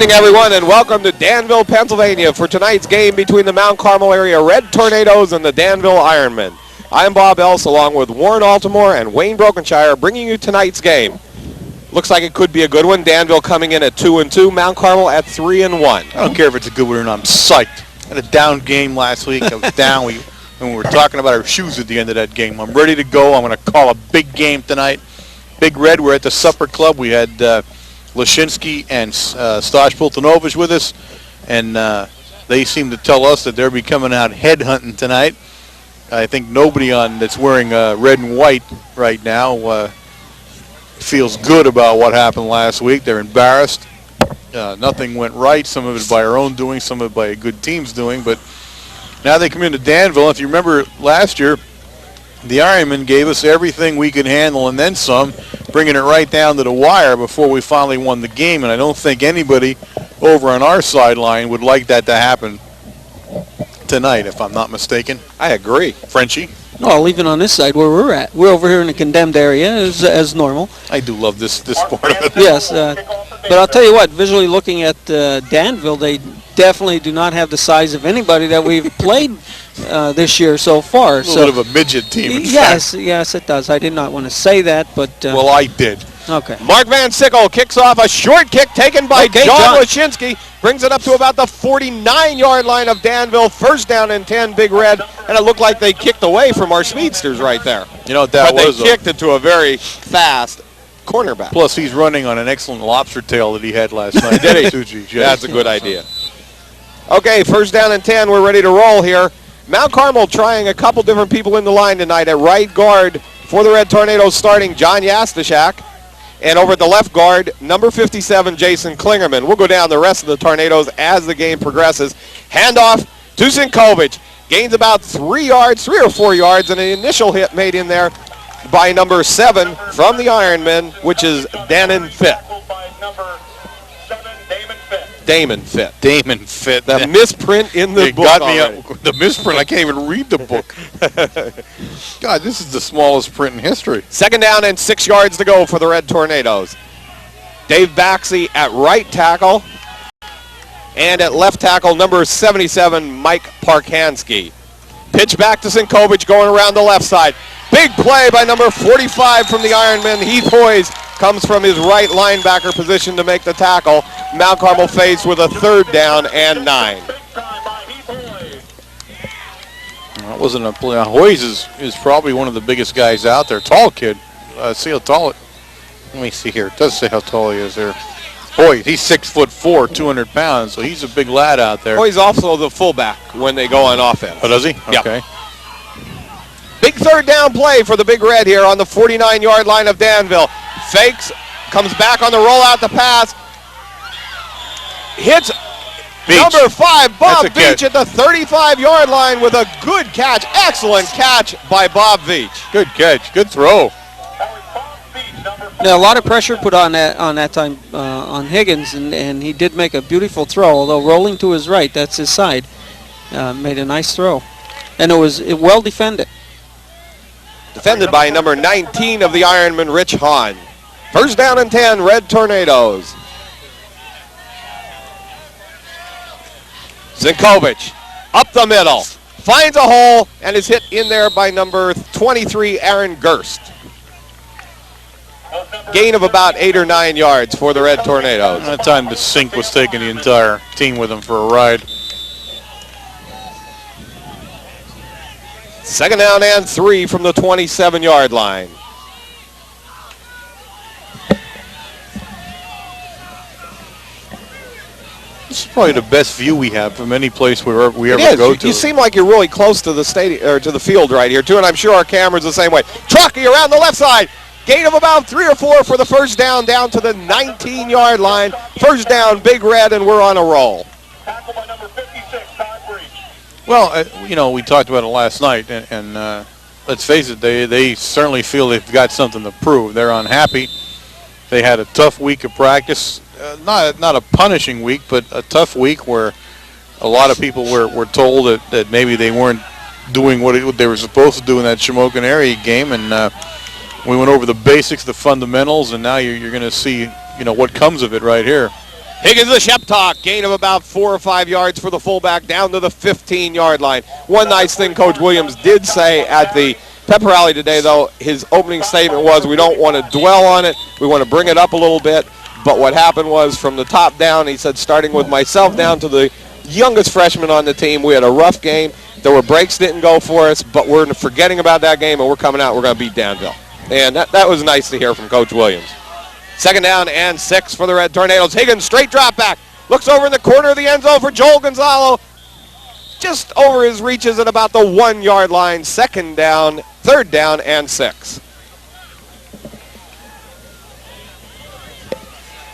evening, everyone, and welcome to Danville, Pennsylvania for tonight's game between the Mount Carmel area Red Tornadoes and the Danville Ironmen. I'm Bob Else, along with Warren Altamore and Wayne Brokenshire, bringing you tonight's game. Looks like it could be a good one. Danville coming in at 2-2, Mount Carmel at 3-1. I don't care if it's a good one or not. I'm psyched. I had a down game last week. I was down. We were talking about our shoes at the end of that game. I'm ready to go. I'm going to call a big game tonight. Big Red, we're at the supper club. We had Leshinski and Stosh Pultanovich with us, and they seem to tell us that they'll be coming out headhunting tonight. I think nobody that's wearing red and white right now feels good about what happened last week. They're embarrassed. Nothing went right. Some of it by our own doing, some of it by a good team's doing. But now they come into Danville. If you remember last year, the Ironmen gave us everything we could handle and then some, bringing it right down to the wire before we finally won the game. And I don't think anybody over on our sideline would like that to happen tonight, if I'm not mistaken. I agree. Frenchie? Well, even on this side where we're at. We're over here in the condemned area as normal. I do love this part of it. Yes, but I'll tell you what, visually looking at Danville, they definitely do not have the size of anybody that we've played this year so far. A little bit of a midget team. Yes, it does. I did not want to say that, but... well, I did. Okay. Mark Van Sickle kicks off a short kick taken by John Leshinski. Brings it up to about the 49-yard line of Danville. First down and 10, Big Red. And it looked like they kicked away from our speedsters right there. You know what that was? But they kicked it to a very fast cornerback. Plus, he's running on an excellent lobster tail that he had last night. Did he? That's a good idea. Okay, first down and 10. We're ready to roll here. Mount Carmel trying a couple different people in the line tonight. At right guard for the Red Tornadoes starting John Yastashak. And over at the left guard, number 57, Jason Klingerman. We'll go down the rest of the Tornadoes as the game progresses. Handoff to Sinkovich. Gains about 3 or 4 yards, and an initial hit made in there by number 7 from the Ironmen, which is Damon Fitt. Damon Fitt. The misprint in the book. Got me the misprint. I can't even read the book. God, this is the smallest print in history. Second down and 6 yards to go for the Red Tornadoes. Dave Baxey at right tackle. And at left tackle, number 77, Mike Parkansky. Pitch back to Sinkovich going around the left side. Big play by number 45 from the Ironmen. Heath Hoyes comes from his right linebacker position to make the tackle. Mount Carmel faced with a third down and 9. That wasn't a play. Hoyes is probably one of the biggest guys out there. Tall kid. See how tall. Let me see here. It does say how tall he is there. Hoyes, he's 6'4", 200 pounds, so he's a big lad out there. Hoyes also the fullback when they go on offense. Oh, does he? Yep. Okay. Big third down play for the Big Red here on the 49-yard line of Danville. Fakes, comes back on the rollout to pass. Hits Veach. Number 5, Bob Veach at the 35-yard line with a good catch. Excellent catch by Bob Veach. Good catch. Good throw. Yeah, a lot of pressure put on that time on Higgins, and he did make a beautiful throw, although rolling to his right, that's his side, made a nice throw. And it was well defended. Defended by number 19 of the Ironman, Rich Hahn. First down and 10, Red Tornadoes. Sinkovich up the middle, finds a hole, and is hit in there by number 23, Aaron Gerst. Gain of about 8 or 9 yards for the Red Tornadoes. That time the Sink was taking the entire team with him for a ride. Second down and 3 from the 27-yard line. This is probably the best view we have from any place we ever go to. You seem like you're really close to the stadium or to the field right here too, and I'm sure our camera's the same way. Trocki around the left side. Gain of about 3 or 4 for the first down to the 19-yard line. First down, Big Red, and we're on a roll. Tackle by number 56, Todd Breach. Well, we talked about it last night, and let's face it, they certainly feel they've got something to prove. They're unhappy. They had a tough week of practice, not a punishing week, but a tough week where a lot of people were told that maybe they weren't doing what they were supposed to do in that Shamokin area game, and we went over the basics, the fundamentals, and now you're going to see what comes of it right here. Higgins the Sheptalk, gain of about 4 or 5 yards for the fullback down to the 15-yard line. One nice thing Coach Williams did say at the pep rally today, though, his opening statement was we don't want to dwell on it. We want to bring it up a little bit. But what happened was from the top down, he said, starting with myself down to the youngest freshman on the team, we had a rough game. There were breaks didn't go for us, but we're forgetting about that game, and we're coming out. We're going to beat Danville. And that was nice to hear from Coach Williams. 2nd down and 6 for the Red Tornadoes. Higgins, straight drop back. Looks over in the corner of the end zone for Joel Gonzalo. Just over his reaches at about the 1-yard line. 2nd down, 3rd down, and 6.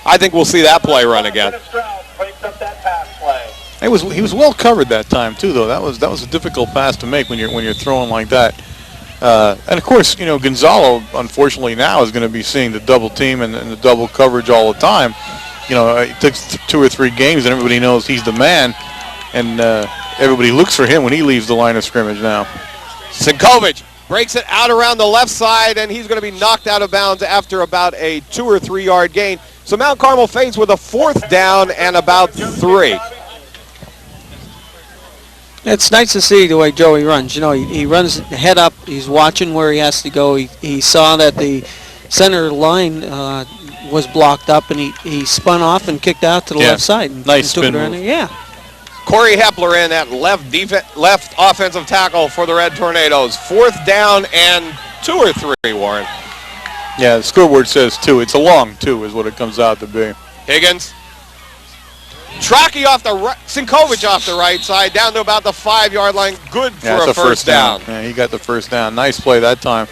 I think we'll see that play run again. He was well covered that time too, though. That was a difficult pass to make when you're throwing like that. And of course, Gonzalo, unfortunately now is going to be seeing the double team and the double coverage all the time. It took 2 or 3 games, and everybody knows he's the man, and everybody looks for him when he leaves the line of scrimmage now. Sinkovich breaks it out around the left side, and he's going to be knocked out of bounds after about a 2 or 3 yard gain. So Mount Carmel faced with a 4th down and about 3. It's nice to see the way Joey runs. He runs head up. He's watching where he has to go. He saw that the center line was blocked up, and he spun off and kicked out to the left side. And nice took spin it around move. Yeah. Corey Hepler in at left offensive tackle for the Red Tornadoes. 4th down and 2 or 3, Warren. Yeah, the scoreboard says 2. It's a long 2 is what it comes out to be. Higgins. Trocki off the right, Sinkovich off the right side, down to about the 5-yard line. Good for a first down. Yeah, he got the first down. Nice play that time.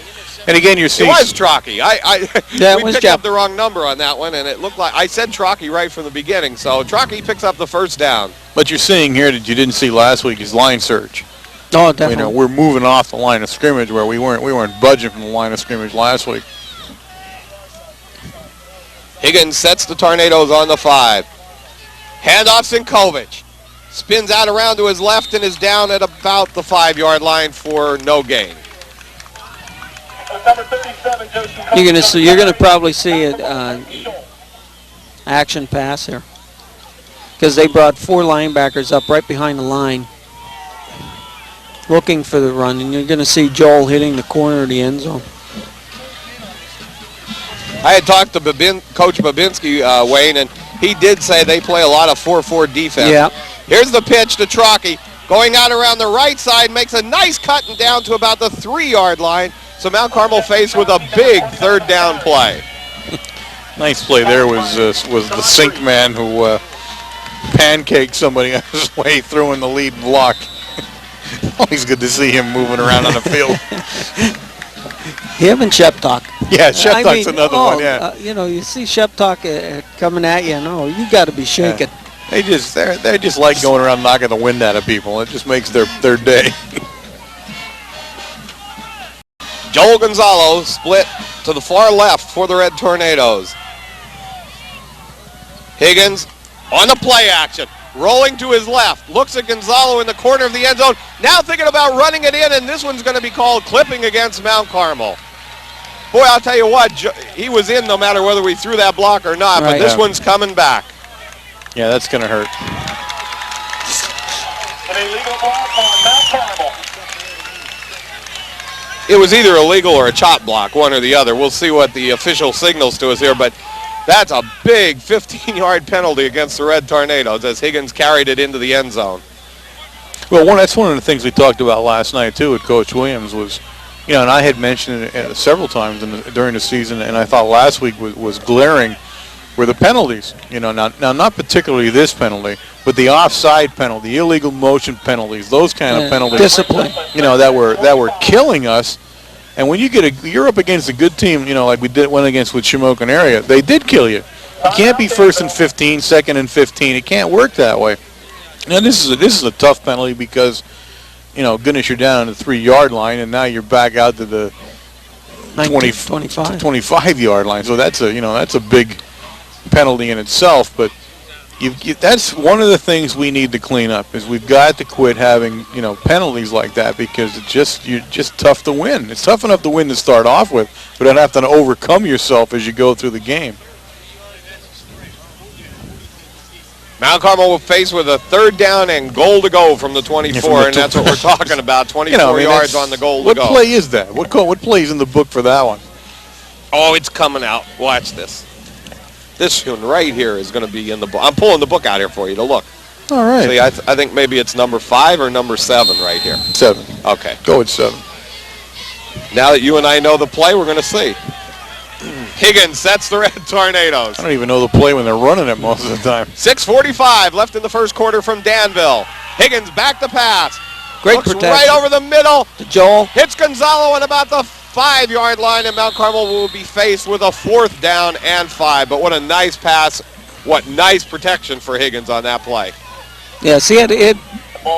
And again, you're seeing... It was Trocki. We picked Jeff. up the wrong number on that one, and it looked like... I said Trocki right from the beginning, so Trocki picks up the first down. But you're seeing here that you didn't see last week is line search. Oh, definitely. We're moving off the line of scrimmage where we weren't budging from the line of scrimmage last week. Higgins sets the Tornadoes on the 5. Handoff Sinkovich. Spins out around to his left and is down at about the 5-yard line for no gain. You're gonna probably see an action pass here because they brought 4 linebackers up right behind the line looking for the run, and you're gonna see Joel hitting the corner of the end zone. I had talked to Coach Babinski, Wayne, and he did say they play a lot of 4-4 defense. Yeah. Here's the pitch to Trocki. Going out around the right side, makes a nice cut and down to about the 3-yard line. So Mount Carmel faced with a big 3rd down play. Nice play there was the sink man who pancaked somebody on his way through in the lead block. Always good to see him moving around on the field. Him and Sheptalk. Yeah, Sheptalk's another one, yeah. You see Sheptalk coming at you, you got to be shaking. Yeah. They just like going around knocking the wind out of people. It just makes their day. Joel Gonzalo split to the far left for the Red Tornadoes. Higgins on the play action. Rolling to his left. Looks at Gonzalo in the corner of the end zone. Now thinking about running it in, and this one's going to be called clipping against Mount Carmel. Boy, I'll tell you what, he was in no matter whether we threw that block or not, but this one's coming back. Yeah, that's going to hurt. An illegal block on Mount Carmel. It was either illegal or a chop block, one or the other. We'll see what the official signals to us here, but that's a big 15-yard penalty against the Red Tornadoes as Higgins carried it into the end zone. Well, that's one of the things we talked about last night, too, with Coach Williams was, and I had mentioned it several times during the season, and I thought last week was glaring, were the penalties. Now not particularly this penalty, but the offside penalty, the illegal motion penalties, those kind of penalties. Discipline. That were killing us. And when you're up against a good team, like we went against with Shamokin area, they did kill you. You can't be 1st and 15, 2nd and 15. It can't work that way. Now this is a tough penalty because, goodness, you're down on the 3-yard line, and now you're back out to the 25-yard line. So that's a big penalty in itself. But that's one of the things we need to clean up is we've got to quit having penalties like that because you're just tough to win. It's tough enough to win to start off with, but then have to overcome yourself as you go through the game. Mount Carmel will face with a 3rd down and goal to go from the 24, and that's what we're talking about. 24 yards on the goal to go. What play is that? What play is in the book for that one? Oh, it's coming out. Watch this. This one right here is going to be in the book. I'm pulling the book out here for you to look. All right. See, I think maybe it's number 5 or number 7 right here. 7. Okay. Go with 7. Now that you and I know the play, we're going to see. Higgins sets the Red Tornadoes. I don't even know the play when they're running it most of the time. 6:45 left in the first quarter from Danville. Higgins back to pass. Great Looks protection. right over the middle. To Joel. Hits Gonzalo at about the 5-yard line, and Mount Carmel will be faced with a 4th down and 5. But what a nice pass. What nice protection for Higgins on that play. Yes, he had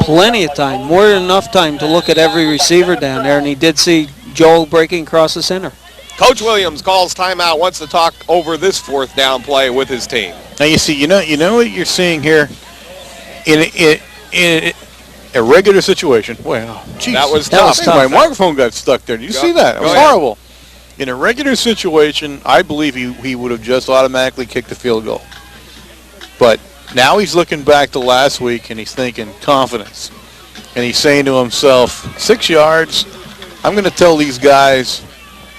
plenty of time, more than enough time to look at every receiver down there, and he did see Joel breaking across the center. Coach Williams calls timeout, wants to talk over this 4th down play with his team. Now you see, you know what you're seeing here in a regular situation. Well, geez, That was That was tough. tough. My microphone got stuck there. Did you see that? It was Go ahead. horrible. In a regular situation, I believe he would have just automatically kicked the field goal. But now he's looking back to last week and he's thinking confidence, and he's saying to himself, 6 yards. I'm going to tell these guys,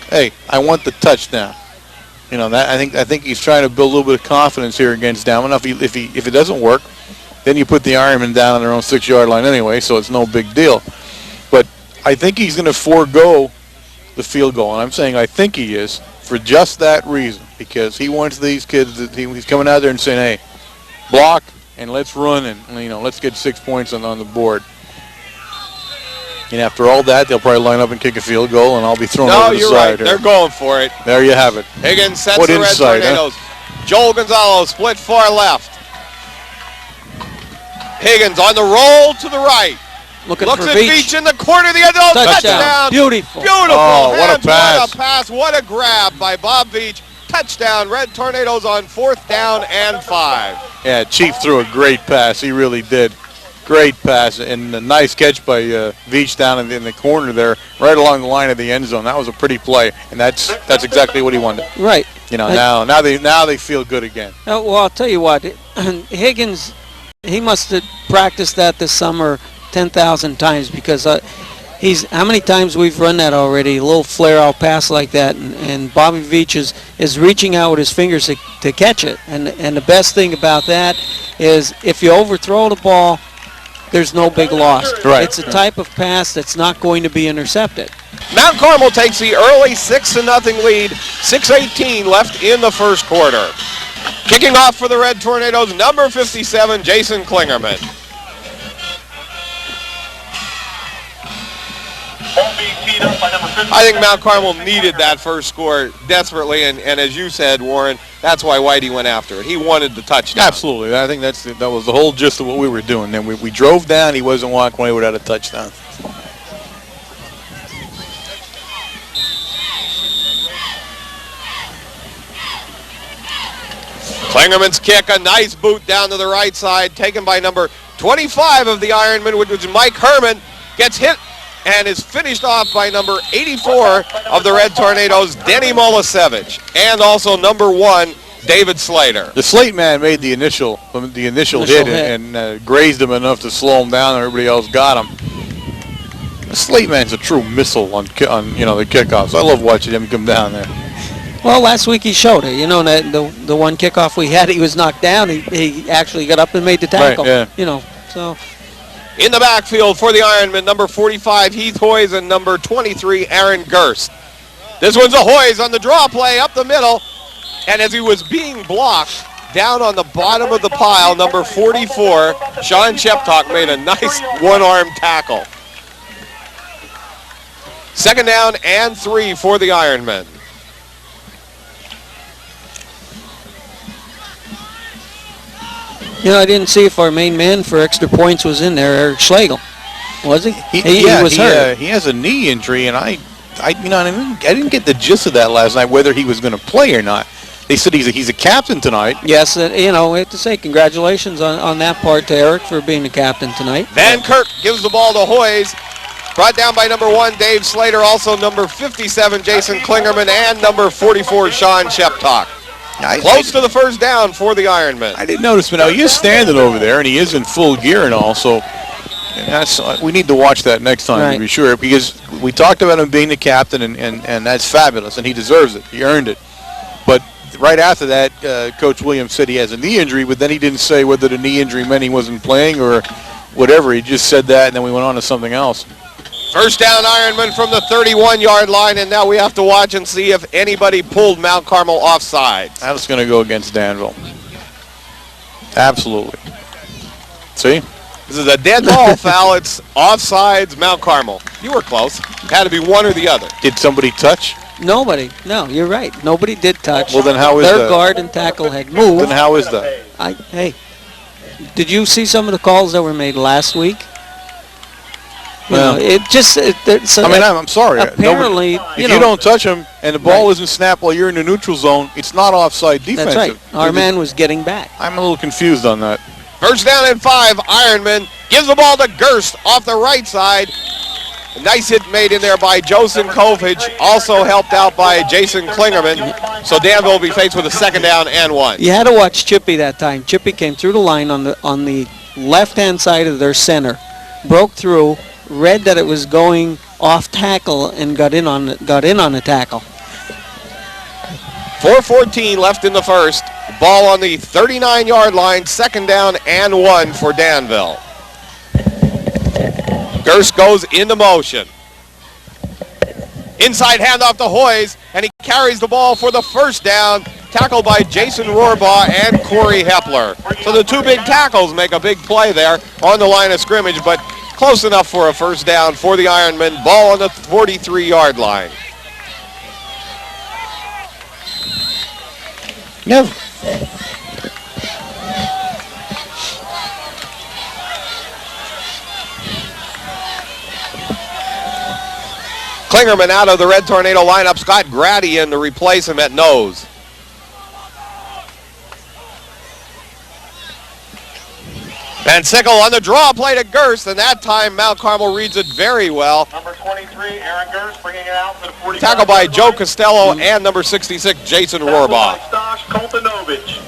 hey, I want the touchdown. You know, that I think he's trying to build a little bit of confidence here against Danville. Now, if it doesn't work, then you put the Ironmen down on their own 6-yard line anyway, so it's no big deal. But I think he's going to forego the field goal, and I'm saying I think he is for just that reason, because he wants these kids. He's coming out there and saying, hey, block and let's run and let's get 6 points on the board. And after all that, they'll probably line up and kick a field goal, and I'll be thrown over the No, you're side right. here. They're going for it. There you have it. Higgins sets What the Red insight, Tornadoes. Joel Gonzalo split far left. Higgins on the roll to the right. Looking Looks for at Veach. Veach in the corner of the end zone. Touchdown. Beautiful. Beautiful. Oh, what a Hands, pass. What a pass. What a grab by Bob Veach. Touchdown. Red Tornadoes on 4th down and 5. Yeah, Chief threw a great pass. He really did. Great pass, and a nice catch by Veach down in the corner there, right along the line of the end zone. That was a pretty play, and that's exactly what he wanted. Right. Now they feel good again. Well, I'll tell you what, Higgins, he must have practiced that this summer 10,000 times, because how many times we've run that already, a little flare-out pass like that, and Bobby Veach is reaching out with his fingers to catch it. And the best thing about that is if you overthrow the ball, there's no big loss. Right. It's a type of pass that's not going to be intercepted. Mount Carmel takes the early 6-0 lead. 6:18 left in the first quarter. Kicking off for the Red Tornadoes, number 57, Jason Klingerman. I think Mount Carmel needed that first score desperately, and as you said, Warren, that's why Whitey went after it. He wanted the touchdown. Absolutely. I think that was the whole gist of what we were doing. Then we drove down. He wasn't walking away without a touchdown. Klingerman's kick, a nice boot down to the right side, taken by number 25 of the Ironmen, which is Mike Herman, gets hit and is finished off by number 84 of the Red Tornadoes, Denny Molisevich, and also number 1, David Slater. The Slate man made the initial hit and grazed him enough to slow him down, and everybody else got him. The Slate man's a true missile on the kickoffs. I love watching him come down there. Well, last week he showed it. That the one kickoff we had, he was knocked down. He actually got up and made the tackle. Right, yeah. So. In the backfield for the Ironmen, number 45, Heath Hoyes, and number 23, Aaron Gerst. This one's a Hoyes on the draw play up the middle, and as he was being blocked, down on the bottom of the pile, number 44, Sean Sheptock made a nice one-arm tackle. 2nd down and 3 for the Ironmen. I didn't see if our main man for extra points was in there, Eric Schlegel. Was he? He was hurt. He has a knee injury, and I didn't get the gist of that last night, whether he was going to play or not. They said he's a captain tonight. Yes, we have to say congratulations on that part to Eric for being the captain tonight. Van Kirk gives the ball to Hoyes. Brought down by number 1, Dave Slater, also number 57, Jason Klingerman, and number 44, Sean Sheptock. Close to the first down for the Ironmen. I didn't notice, but now he is standing over there, and he is in full gear and all, so we need to watch that next time to be sure, because we talked about him being the captain, and that's fabulous, and he deserves it. He earned it. But right after that, Coach Williams said he has a knee injury, but then he didn't say whether the knee injury meant he wasn't playing or whatever. He just said that, and then we went on to something else. First down, Ironman from the 31-yard line, and now we have to watch and see if anybody pulled Mount Carmel offside. That's going to go against Danville. Absolutely. See? This is a dead ball foul. It's offsides, Mount Carmel. You were close. Had to be one or the other. Did somebody touch? Nobody. No, you're right. Nobody did touch. Well, then how is Their that? guard and tackle had moved. Then how is that? Hey, did you see some of the calls that were made last week? Well, it just. I'm sorry. Apparently, if you don't touch him and the ball isn't snapped while you're in the neutral zone, it's not offside defensive. That's right. Our man was getting back. I'm a little confused on that. First down and 5. Ironman gives the ball to Gerst off the right side. A nice hit made in there by Joe Sinkovich, also helped out by Jason Klingerman. So Danville will be faced with a second down and 1. You had to watch Chippy that time. Chippy came through the line on the left-hand side of their center, broke through, read that it was going off tackle, and got in on the tackle. 4:14 left in the first. Ball on the 39-yard line, second down and 1 for Danville. Gerst goes into motion. Inside handoff to Hoyes, and he carries the ball for the first down, tackled by Jason Rohrbaugh and Corey Hepler. So the two big tackles make a big play there on the line of scrimmage, but close enough for a first down for the Ironmen. Ball on the 43-yard line. No. Klingerman out of the Red Tornado lineup. Scott Grady in to replace him at nose. Van Sickle on the draw play to Gerst, and that time Mount Carmel reads it very well. Number 23, Aaron Gerst, bringing it out for the 45. Tackled by Joe Costello and number 66, Jason Rohrbaugh. Stash Koltanovich.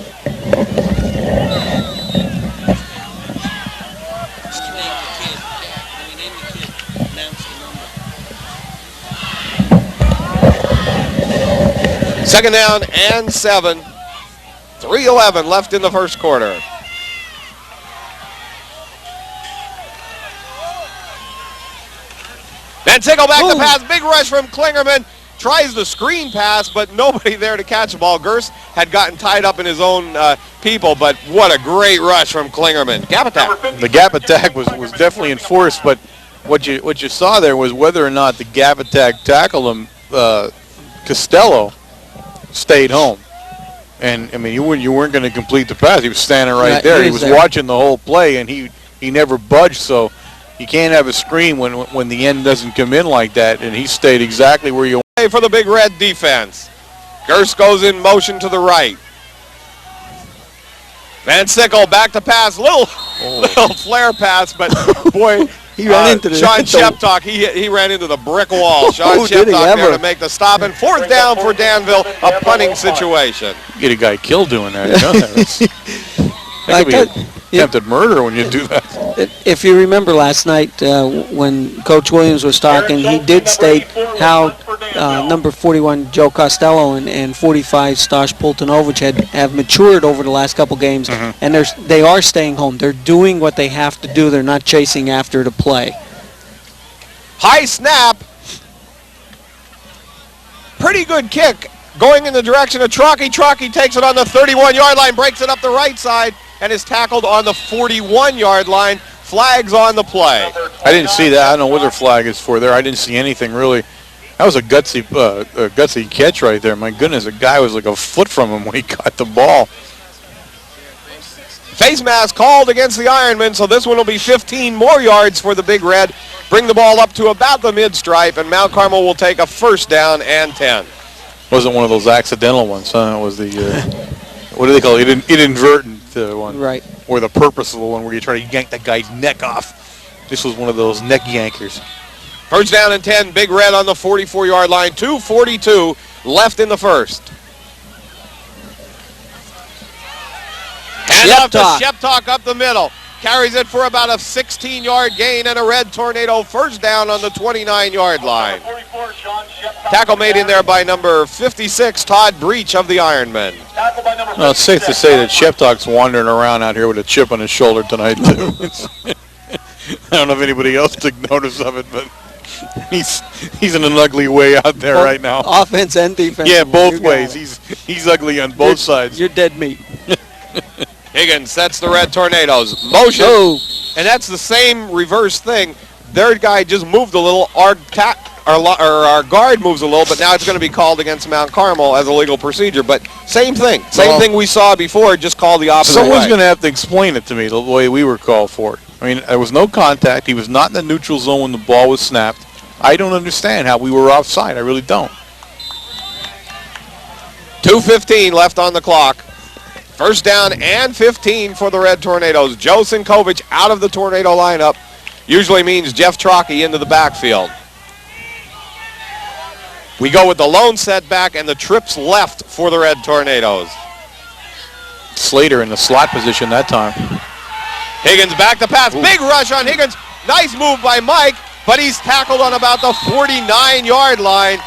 Second down and 7. 3:11 left in the first quarter. Van Sickle back to pass. Big rush from Klingerman. Tries the screen pass, but nobody there to catch the ball. Gerst had gotten tied up in his own people, but what a great rush from Klingerman. Gap attack. The gap attack was definitely enforced, but what you saw there was whether or not the gap attack tackled him, Costello stayed home. And, I mean, you weren't going to complete the pass. He was standing right there. He was watching the whole play, and he never budged, so you can't have a screen when the end doesn't come in like that, and he stayed exactly where you want. For the Big Red defense. Gerst goes in motion to the right. Van Sickle back to pass. Little flare pass, but boy, he ran into the Sean Sheptock. He ran into the brick wall. Sean Sheptock there to make the stop, and fourth down for Danville, a punting situation. You get a guy killed doing that. You know that could be attempted murder when you do that. If you remember last night when Coach Williams was talking, he did state how number 41 Joe Costello and 45 Stash Poltanovich have matured over the last couple games, and they are staying home. They're doing what they have to do. They're not chasing after the play. High snap. Pretty good kick going in the direction of Trocki. Trocki takes it on the 31-yard line, breaks it up the right side, and is tackled on the 41-yard line. Flags on the play. I didn't see that. I don't know what their flag is for there. I didn't see anything really. That was a gutsy catch right there. My goodness, the guy was like a foot from him when he caught the ball. Face mask called against the Ironmen, so this one will be 15 more yards for the Big Red. Bring the ball up to about the mid-stripe, and Mount Carmel will take a first down and 10. Wasn't one of those accidental ones, huh? It was the, what do they call it? Inadvertent one. Right. Or the purposeful one where you try to yank that guy's neck off. This was one of those neck yankers. First down and 10, Big Red on the 44-yard line. 2:42 left in the first. Hand off to Sheptalk up the middle. Carries it for about a 16-yard gain and a Red Tornado first down on the 29-yard line. Tackle made in there by number 56, Todd Breach of the Ironmen. Well, it's safe to say that Sheptalk's wandering around out here with a chip on his shoulder tonight, too. I don't know if anybody else took notice of it, but he's in an ugly way out there right now. Offense and defense. Yeah, both ways. He's ugly on both sides. You're dead meat. Higgins sets the Red Tornadoes. Motion. Oh. And that's the same reverse thing. Their guy just moved a little. Our guard moves a little, but now it's going to be called against Mount Carmel as a legal procedure. But same thing. Same thing we saw before, just called the opposite way. Someone's going to have to explain it to me the way we were called for it. I mean, there was no contact. He was not in the neutral zone when the ball was snapped. I don't understand how we were offside. I really don't. 2:15 left on the clock. First down and 15 for the Red Tornadoes. Joe Sinkovich out of the Tornado lineup. Usually means Jeff Trocki into the backfield. We go with the lone setback and the trips left for the Red Tornadoes. Slater in the slot position that time. Higgins back to pass. Ooh. Big rush on Higgins. Nice move by Mike, but he's tackled on about the 49-yard line.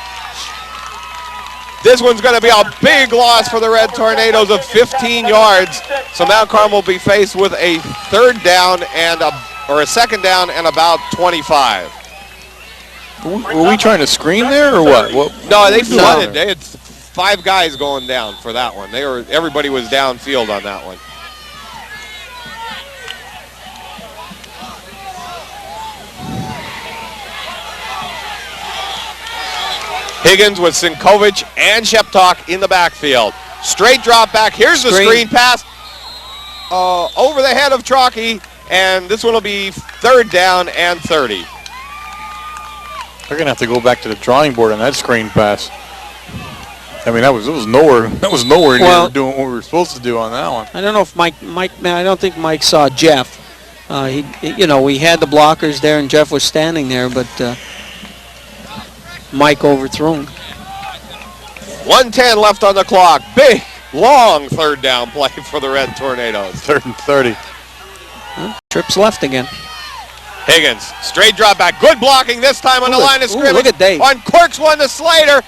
This one's going to be a big loss for the Red Tornadoes of 15 yards. So Mount Carmel will be faced with a second down and about 25. Were we trying to screen there or what? No, they flooded. They had 5 guys going down for that one. Everybody was downfield on that one. Higgins with Sinkovich and Sheptalk in the backfield. Straight drop back. Here's the screen pass over the head of Trocki, and this one will be third down and 30. They're gonna have to go back to the drawing board on that screen pass. I mean, it was nowhere near doing what we were supposed to do on that one. I don't know if Mike. I don't think Mike saw Jeff. We had the blockers there, and Jeff was standing there, but. Mike overthrown. 1:10 left on the clock. Big, long third down play for the Red Tornadoes. 3rd and 30. Trips left again. Higgins, straight drop back. Good blocking this time on the line of scrimmage. Look at Dave. On Quirk's one to Slater.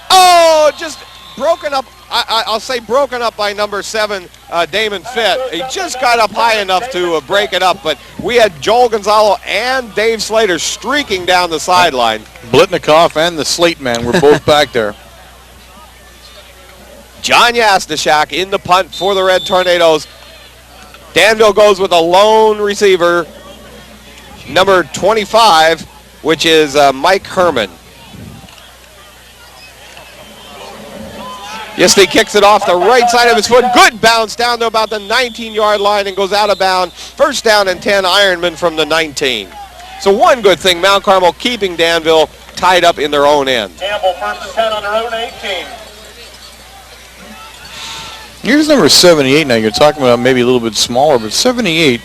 Oh, just broken up. I'll say broken up by number 7, Damon Fitt. He just got up high enough to break it up, but we had Joel Gonzalo and Dave Slater streaking down the sideline. Blitnikoff and the Slate man were both back there. John Yastashak in the punt for the Red Tornadoes. Danville goes with a lone receiver, number 25, which is Mike Herman. Yesty kicks it off the right side of his foot. Good bounce down to about the 19-yard line and goes out of bounds. First down and 10, Ironmen from the 19. So one good thing, Mount Carmel keeping Danville tied up in their own end. Campbell first and 10 on their own 18. Here's number 78 now. You're talking about maybe a little bit smaller, but 78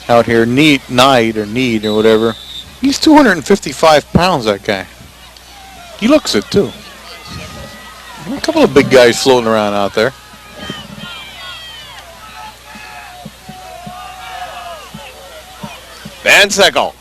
out here, Need or whatever. He's 255 pounds, that guy. He looks it, too. A couple of big guys floating around out there. Van Sickle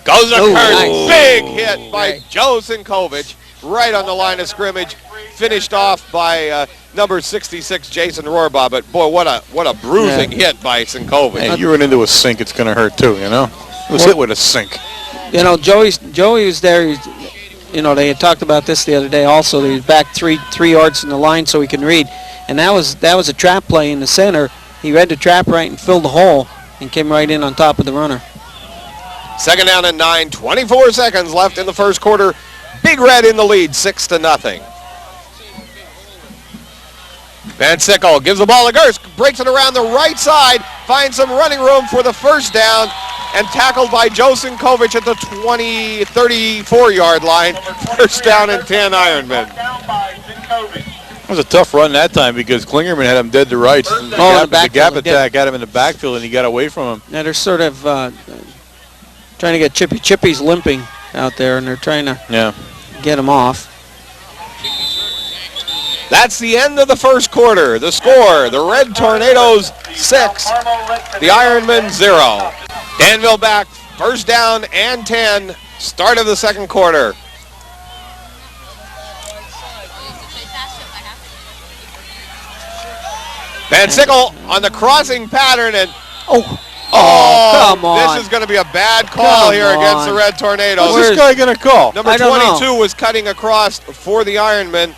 goes to Kurt. Big hit by Joe Sinkovich right on the line of scrimmage. Finished off by number 66, Jason Rohrbaugh. But boy, what a bruising hit by Sinkovich. Hey, you run into a sink, it's going to hurt too, you know. It was hit with a sink. You know, Joey was there. They had talked about this the other day also. He was back three yards in the line so he can read. And that was a trap play in the center. He read the trap right and filled the hole and came right in on top of the runner. Second down and 9, 24 seconds left in the first quarter. Big Red in the lead, 6-0. Van Sickle gives the ball to Gerst, breaks it around the right side, finds some running room for the first down, and tackled by Joe Sinkovich at the 34-yard line. First down and 10, Ironmen. It was a tough run that time because Klingerman had him dead to rights. The gap attack got him in the backfield, and he got away from him. Now they're sort of trying to get Chippy. Chippy's limping out there, and they're trying to get him off. That's the end of the first quarter. The score, the Red Tornadoes 6, the Ironmen 0. Danville back, first down and 10, start of the second quarter. Van Sickle on the crossing pattern, and come on. This is going to be a bad call here against the Red Tornadoes. What's this guy going to call? Number 22 was cutting across for the Ironmen,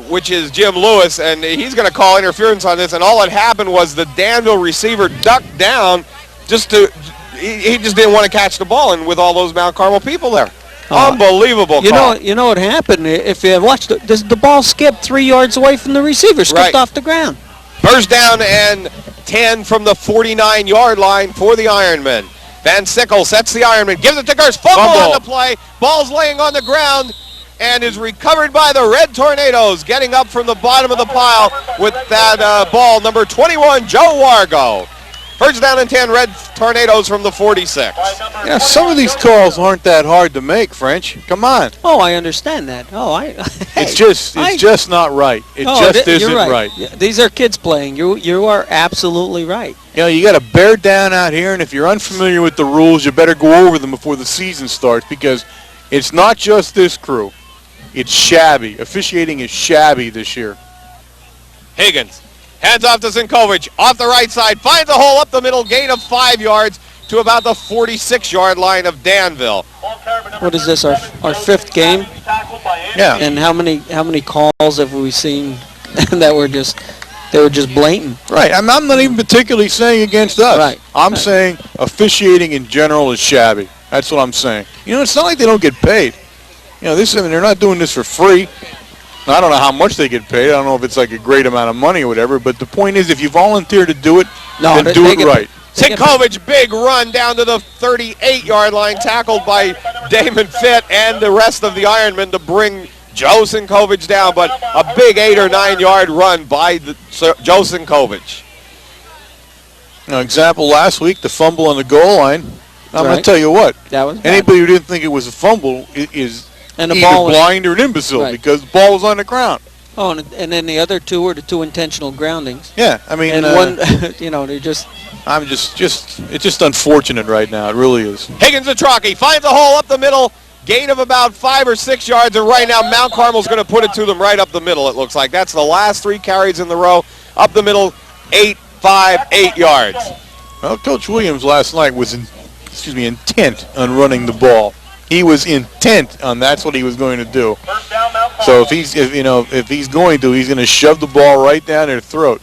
which is Jim Lewis, and he's going to call interference on this, and all that happened was the Danville receiver ducked down he just didn't want to catch the ball, and with all those Mount Carmel people there. Unbelievable call. You know what happened? If you watched the ball skipped 3 yards away from the receiver, skipped off the ground. First down and 10 from the 49-yard line for the Ironmen. Van Sickle sets the Ironmen, gives it to Gerst. Fumble on the play. Ball's laying on the ground and is recovered by the Red Tornadoes, getting up from the bottom of the pile with that ball, number 21, Joe Wargo. First down and 10, Red Tornadoes from the 46. Yeah, some of these calls aren't that hard to make, French. Come on. Oh, I understand that. It's just not right. It just isn't right. These are kids playing. You are absolutely right. You know, you got to bear down out here, and if you're unfamiliar with the rules, you better go over them before the season starts, because it's not just this crew. It's shabby. Officiating is shabby this year. Higgins hands off to Sinkovich, off the right side, finds a hole up the middle, gain of 5 yards to about the 46-yard line of Danville. What is this, our fifth game? Yeah. And how many calls have we seen that were just blatant? Right. I'm not even particularly saying against us. Right. I'm saying officiating in general is shabby. That's what I'm saying. You know, it's not like they don't get paid. You know, they're not doing this for free. I don't know how much they get paid. I don't know if it's like a great amount of money or whatever, but the point is, if you volunteer to do it, then do it right. Sinkovich, big run down to the 38-yard line, tackled by Damon Fitt and the rest of the Ironmen to bring Joe Sinkovich down, but a big 8 or 9 yard run by Joe Sinkovich. Now, example last week, the fumble on the goal line. I'm going to tell you what. That was bad. Anybody who didn't think it was a fumble is and the either ball blind or an imbecile, because the ball was on the ground. Oh, and then the other two were the two intentional groundings. Yeah, I mean, and one, they're just. It's just unfortunate right now. It really is. Higgins to Trocki, finds a hole up the middle, gain of about 5 or 6 yards, and right now Mount Carmel's going to put it to them right up the middle. It looks like that's the last 3 carries in the row, up the middle, 8 yards. Well, Coach Williams last night was intent on running the ball. He was intent on that's what he was going to do. So if he's going to, he's going to shove the ball right down their throat.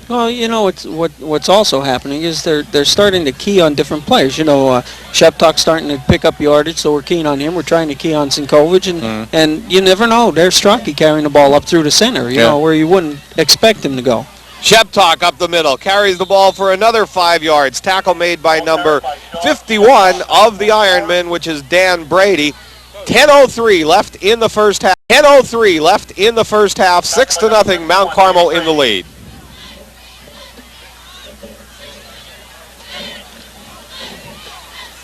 Well, what's also happening is they're starting to key on different players. Sheptock's starting to pick up yardage, so we're keying on him. We're trying to key on Sinkovich, and you never know. There's Trocki carrying the ball up through the center, where you wouldn't expect him to go. Sheptock up the middle, carries the ball for another 5 yards. Tackle made by number 51 of the Ironmen, which is Dan Brady. 10:03 left in the first half. 10:03 left in the first half. 6-0, Mount Carmel in the lead.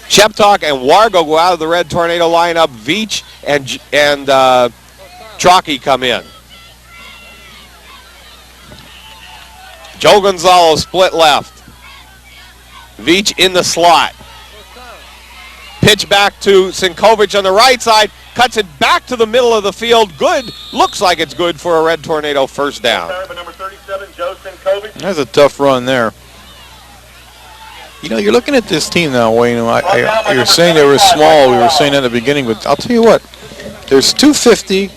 Sheptock and Wargo go out of the Red Tornado lineup. Veach and Trocki come in. Joe Gonzalo split left. Veach in the slot. Pitch back to Sinkovich on the right side. Cuts it back to the middle of the field. Good. Looks like it's good for a Red Tornado first down. That's a tough run there. You're looking at this team now, Wayne. You're saying they were small. We were saying at the beginning, but I'll tell you what. There's 250,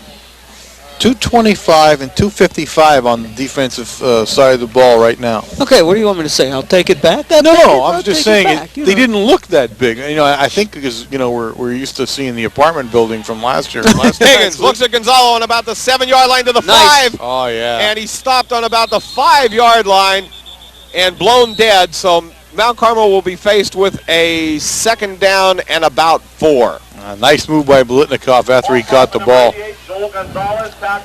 225, and 255 on the defensive side of the ball right now. Okay, what do you want me to say? I'll take it back? No, I was just saying they didn't look that big. I think because we're used to seeing the apartment building from last year. Higgins looks at Gonzalo on about the 7-yard line to the 5. Oh yeah. And he stopped on about the 5-yard line and blown dead. So Mount Carmel will be faced with a second down and about 4. Nice move by Blitnikoff after he caught the ball.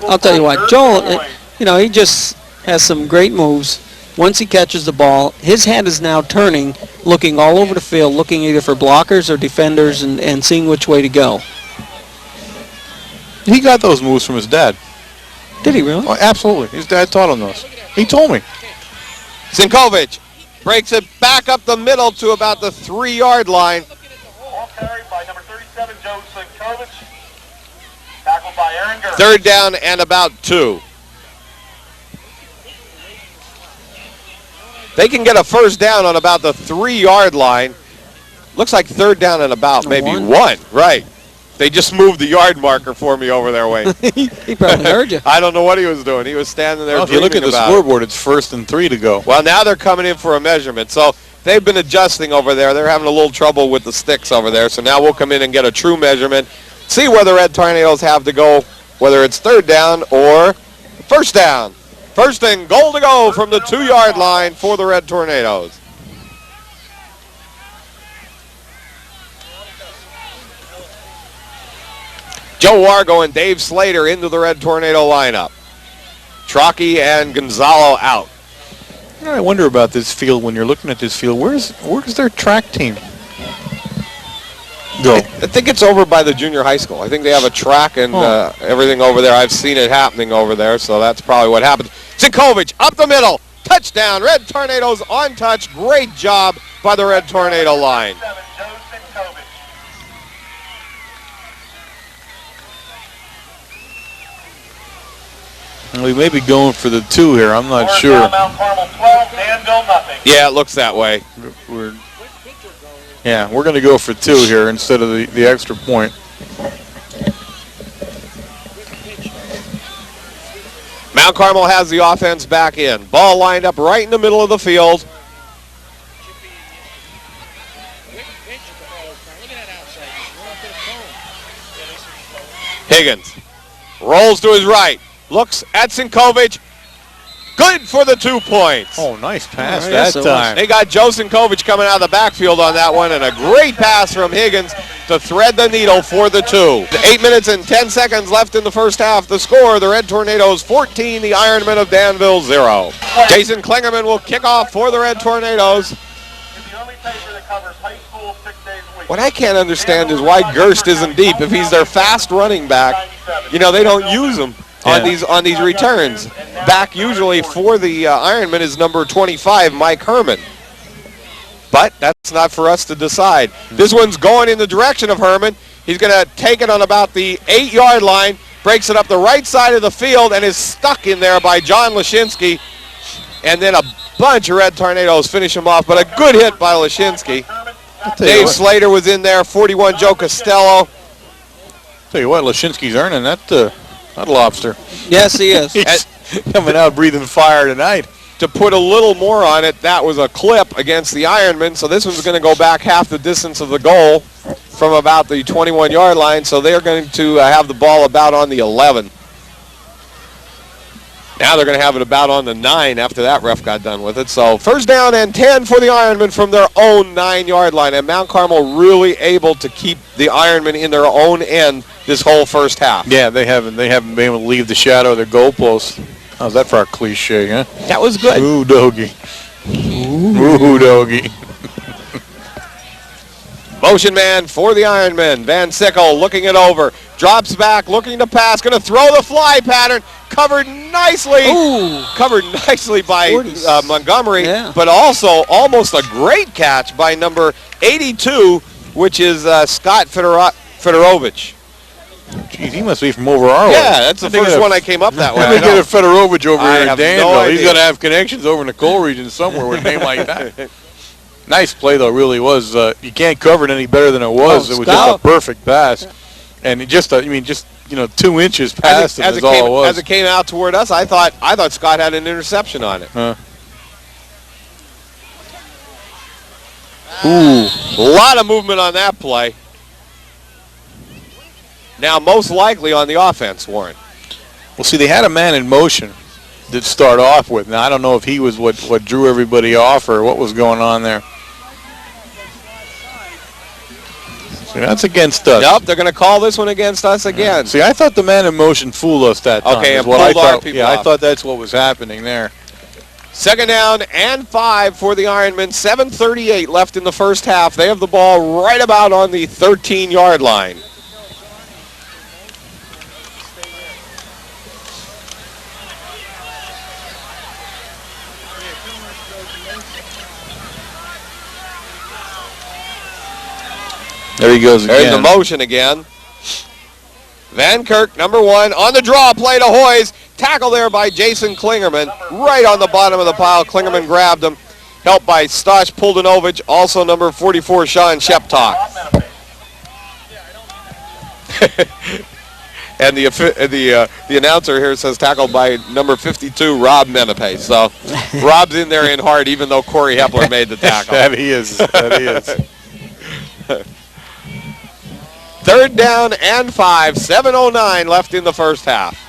I'll tell you what, Joel, he just has some great moves. Once he catches the ball, his head is now turning, looking all over the field, looking either for blockers or defenders and seeing which way to go. He got those moves from his dad. Did he really? Oh, absolutely. His dad taught him those. He told me. Sinkovich breaks it back up the middle to about the 3-yard line. Ball carried by number 37, Joe Sinkovich. Tackled by Aaron Gerst. 3rd down and about 2. They can get a first down on about the 3-yard line. Looks like 3rd down and about maybe 1. Right. They just moved the yard marker for me over there, Wayne. He probably heard you. I don't know what he was doing. He was standing there. Well, if you look at the scoreboard, it's 1st and 3 to go. Well, now they're coming in for a measurement. So they've been adjusting over there. They're having a little trouble with the sticks over there. So now we'll come in and get a true measurement. See where the Red Tornadoes have to go, whether it's 3rd down or 1st down. 1st and goal to go from the 2-yard line for the Red Tornadoes. Joe Wargo and Dave Slater into the Red Tornado lineup. Trocki and Gonzalo out. You know, I wonder about this field when you're looking at this field. Where's their track team go? I think it's over by the junior high school. I think they have a track and everything over there. I've seen it happening over there, so that's probably what happened. Sinkovich up the middle. Touchdown. Red Tornadoes on touch. Great job by the Red Tornado line. We may be going for the 2 here. I'm not sure. Mount Carmel 12, Danville nothing. Yeah, it looks that way. We're going to go for 2 here instead of the extra point. Mount Carmel has the offense back in. Ball lined up right in the middle of the field. Higgins rolls to his right. Looks at Sinkovich. Good for the 2 points. Oh, nice pass Yes, that time. They got Joe Sinkovich coming out of the backfield on that one, and a great pass from Higgins to thread the needle for the 2. 8 minutes and 10 seconds left in the first half. The score, the Red Tornadoes 14, the Ironmen of Danville 0. Jason Klingerman will kick off for the Red Tornadoes. What I can't understand is why Gerst isn't deep. If he's their fast running back, you know, they don't use him on these returns. Back usually for the Ironman is number 25, Mike Herman. But that's not for us to decide. This one's going in the direction of Herman. He's going to take it on about the 8-yard line, breaks it up the right side of the field, and is stuck in there by John Leshinski. And then a bunch of Red Tornadoes finish him off, but a good hit by Leshinski. Dave Slater was in there, 41 Joe Costello. Tell you what, Leshinski's earning that lobster. Yes, he is. He's coming out breathing fire tonight. To put a little more on it, that was a clip against the Ironmen, so this one's going to go back half the distance of the goal from about the 21-yard line, so they're going to have the ball about on the 11. Now they're going to have it about on the 9 after that ref got done with it. So 1st down and 10 for the Ironmen from their own 9-yard line. And Mount Carmel really able to keep the Ironmen in their own end this whole first half. Yeah, they haven't been able to leave the shadow of their goalpost. How's that for a cliche, huh? That was good. Ooh, doggy. Ooh, doggy. Motion man for the Ironmen. Van Sickle looking it over. Drops back, looking to pass. Going to throw the fly pattern. Covered nicely. Ooh. Covered nicely by Montgomery. Yeah. But also almost a great catch by number 82, which is Scott Fedorovich. Geez, he must be from over our way. Yeah, that's the first one I came up that way. Let me get a Fedorovich over here in have Danville. no He's idea. going to have connections over in the coal region somewhere with a name like that. Nice play, though, really was. You can't cover it any better than it was. It was just a perfect pass. And it just, 2 inches past it is all it was. As it came out toward us, I thought Scott had an interception on it. Ooh. A lot of movement on that play. Now, most likely on the offense, Warren. Well, see, they had a man in motion to start off with. Now, I don't know if he was what drew everybody off or what was going on there. See, that's against us. Nope, they're going to call this one against us again. See, I thought the man in motion fooled us that time. Okay, is and what I pulled our thought. people Yeah, I off. thought that's what was happening there. 2nd down and 5 for the Ironmen. 7:38 left in the first half. They have the ball right about on the 13-yard line. There he goes again. There's the motion again. Van Kirk, number 1, on the draw play to Hoyes. Tackle there by Jason Klingerman, right on the bottom of the pile. Klingerman grabbed him. Helped by Stosh Puldanovich, also number 44, Sean Sheptock. And the announcer here says tackled by number 52, Rob Menepe. So Rob's in there in hard, even though Corey Hepler made the tackle. That he is. That he is. 3rd down and 5, 7:09 left in the first half.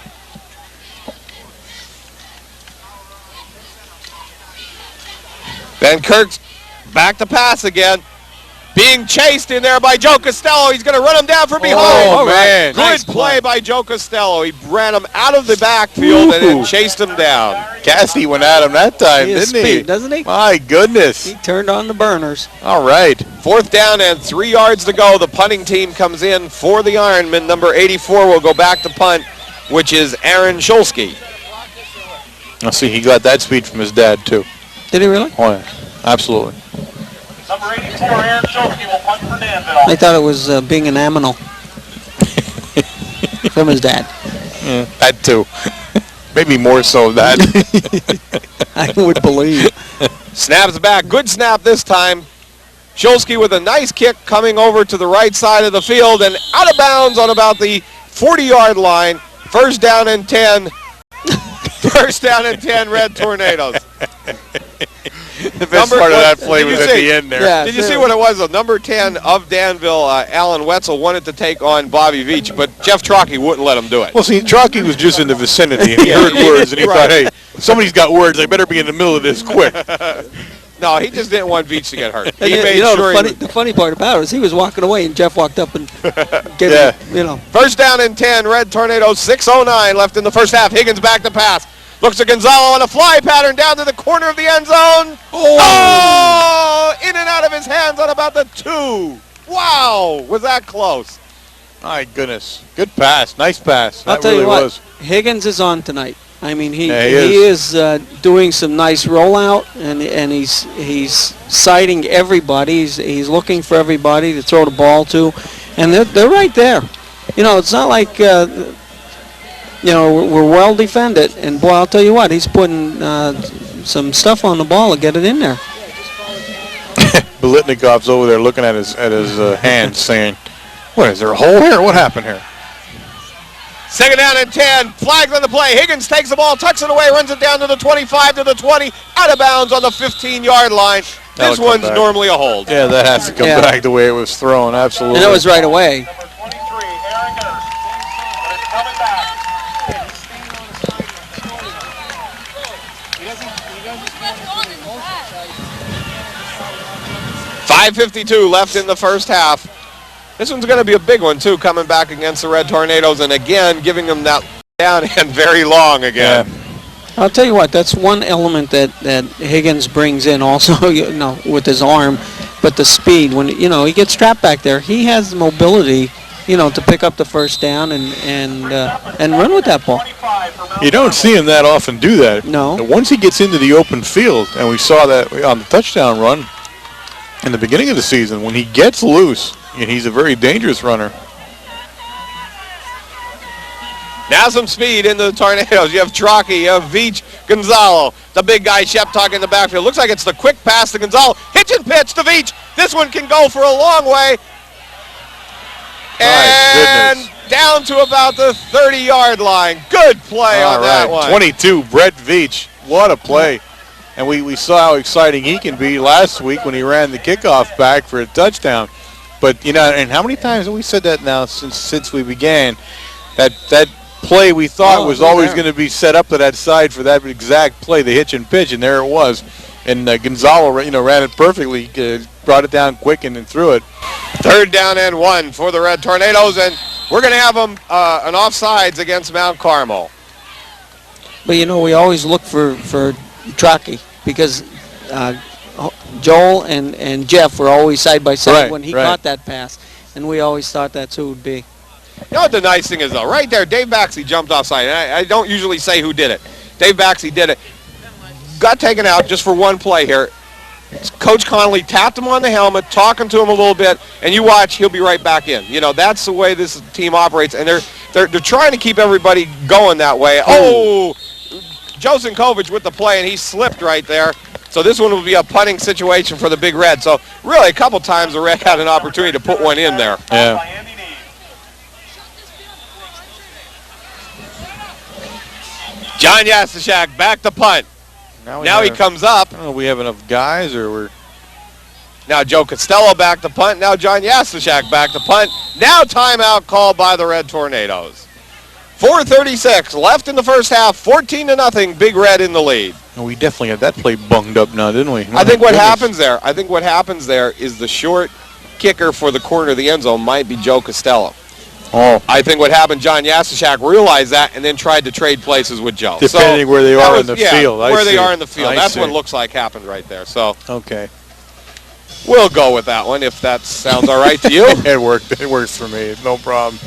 Van Kirk's back to pass again. Being chased in there by Joe Costello. He's going to run him down from behind. Oh, man. Good Nice play by Joe Costello. He ran him out of the backfield and then chased him down. Cassidy went at him that time, He has didn't he? speed, doesn't he? My goodness. He turned on the burners. All right. 4th down and 3 yards to go. The punting team comes in for the Ironmen. Number 84 will go back to punt, which is Aaron Shulsky. Let's see, he got that speed from his dad, too. Did he really? Oh, yeah. Absolutely. Number 84, Aaron Schultz will punt for Danville. I thought it was being an aminal from his dad. Yeah, that, too. Maybe more so that. I would believe. Snaps back. Good snap this time. Shulsky with a nice kick coming over to the right side of the field and out of bounds on about the 40-yard line. 1st down and 10. 1st down and 10, Red Tornadoes. The best part of that play was at the end there. Yeah, Did you see what it was? Number 10 of Danville, Alan Wetzel, wanted to take on Bobby Veach, but Jeff Trocki wouldn't let him do it. Well, see, Trocki was just in the vicinity, and he heard words, and he thought, hey, somebody's got words. I better be in the middle of this quick. No, he just didn't want Veach to get hurt. And He made you know, sure the funny part about it is he was walking away, and Jeff walked up and gave Yeah. him, you know. 1st down and 10, Red Tornadoes, 6:09 left in the first half. Higgins back to pass. Looks at Gonzalo on a fly pattern down to the corner of the end zone. Oh! In and out of his hands on about the 2. Wow, was that close? My goodness. Good pass. Nice pass. I'll That tell really you what, was. Higgins is on tonight. I mean, he Yeah, he is doing some nice rollout, and he's sighting everybody. He's looking for everybody to throw the ball to, and they're right there. You know, it's not like you know, we're well defended, and boy, I'll tell you what, he's putting some stuff on the ball to get it in there. Bolitnikov's over there looking at his hands, saying, "What is there a hole here? What happened here?" 2nd down and 10. Flags on the play. Higgins takes the ball, tucks it away, runs it down to the 25, to the 20, out of bounds on the 15-yard line. That'll This come one's back. normally a hold. Yeah, that has to come Yeah. back the way it was thrown. Absolutely. And it was right away. Number 23, Aaron Higgins. And it's coming back. 5:52 left in the first half. This one's going to be a big one, too, coming back against the Red Tornadoes, and again, giving them that down and very long again. Yeah. I'll tell you what, that's one element that Higgins brings in also, you know, with his arm, but the speed. When, you know, he gets trapped back there, he has the mobility, you know, to pick up the first down and run with that ball. You don't see him that often do that. No. But once he gets into the open field, and we saw that on the touchdown run in the beginning of the season, when he gets loose, and he's a very dangerous runner. Now some speed into the Tornadoes. You have Trocki, you have Veach, Gonzalo. The big guy, Sheptock in the backfield. Looks like it's the quick pass to Gonzalo. Hitch and pitch to Veach. This one can go for a long way. And goodness. down to about the 30-yard line. Good play on that one. 22, Brett Veach. What a play. And we saw how exciting he can be last week when he ran the kickoff back for a touchdown. But, you know, and how many times have we said that now since we began? That play we thought was always going to be set up to that side for that exact play, the hitch and pitch, and there it was. And Gonzalo, you know, ran it perfectly, brought it down quick and then threw it. 3rd down and 1 for the Red Tornadoes, and we're going to have them an offsides against Mount Carmel. But, you know, we always look for Trocki because Joel and Jeff were always side by side when he caught that pass, and we always thought that's who it would be. You know what the nice thing is, though? Right there, Dave Baxley jumped offside. And I don't usually say who did it. Dave Baxley did it. Got taken out just for one play here. Coach Connolly tapped him on the helmet, talking to him a little bit, and you watch, he'll be right back in. You know, that's the way this team operates, and they're trying to keep everybody going that way. Oh, Joe Sinkovich with the play, and he slipped right there. So this one will be a punting situation for the Big Red. So really, a couple times the Red had an opportunity to put one in there. Yeah. John Yastashak back to punt. Now he comes up. I don't know if we have enough guys or we're... Now Joe Costello back to punt. Now John Yastashak back to punt. Now timeout called by the Red Tornadoes. 4:36 left in the first half. 14-0. Big Red in the lead. We definitely had that play bunged up now, didn't we? I think what happens there is the short kicker for the corner of the end zone might be Joe Costello. Oh. I think what happened, John Yastashak realized that and then tried to trade places with Joe. Depending where they are in the field. Where they are in the field. That's what looks like happened right there. So okay. We'll go with that one if that sounds all right to you. It worked. It works for me. No problem.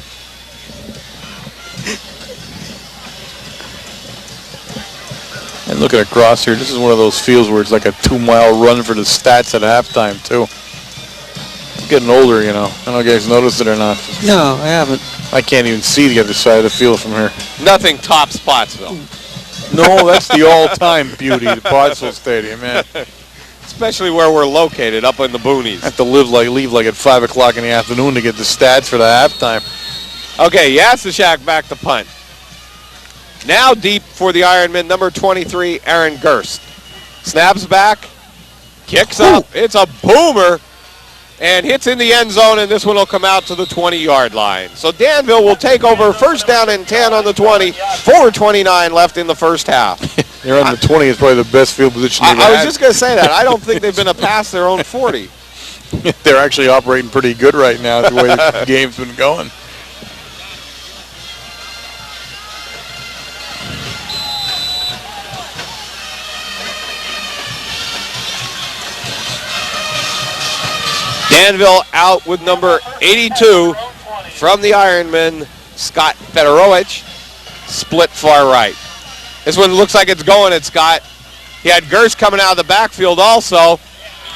And looking across here, this is one of those fields where it's like a 2-mile run for the stats at halftime, too. I'm getting older, you know. I don't know if you guys noticed it or not. No, I haven't. I can't even see the other side of the field from here. Nothing tops Pottsville. No, that's the all-time beauty, the Pottsville Stadium, man. Especially where we're located, up in the boonies. I have to leave like at 5 o'clock in the afternoon to get the stats for the halftime. Okay, Yastashak back to punt. Now deep for the Ironman, number 23, Aaron Gerst. Snaps back, kicks up. It's a boomer, and hits in the end zone, and this one will come out to the 20-yard line. So Danville will take over first down and 10 on the 20, 4:29 left in the first half. They're on the 20 is probably the best field position they've I was had. just going to say that. I don't think they've been past their own 40. They're actually operating pretty good right now the way the game's been going. Danville out with number 82 from the Ironmen, Scott Fedorowicz, split far right. This one looks like it's going at Scott. He had Gerst coming out of the backfield also,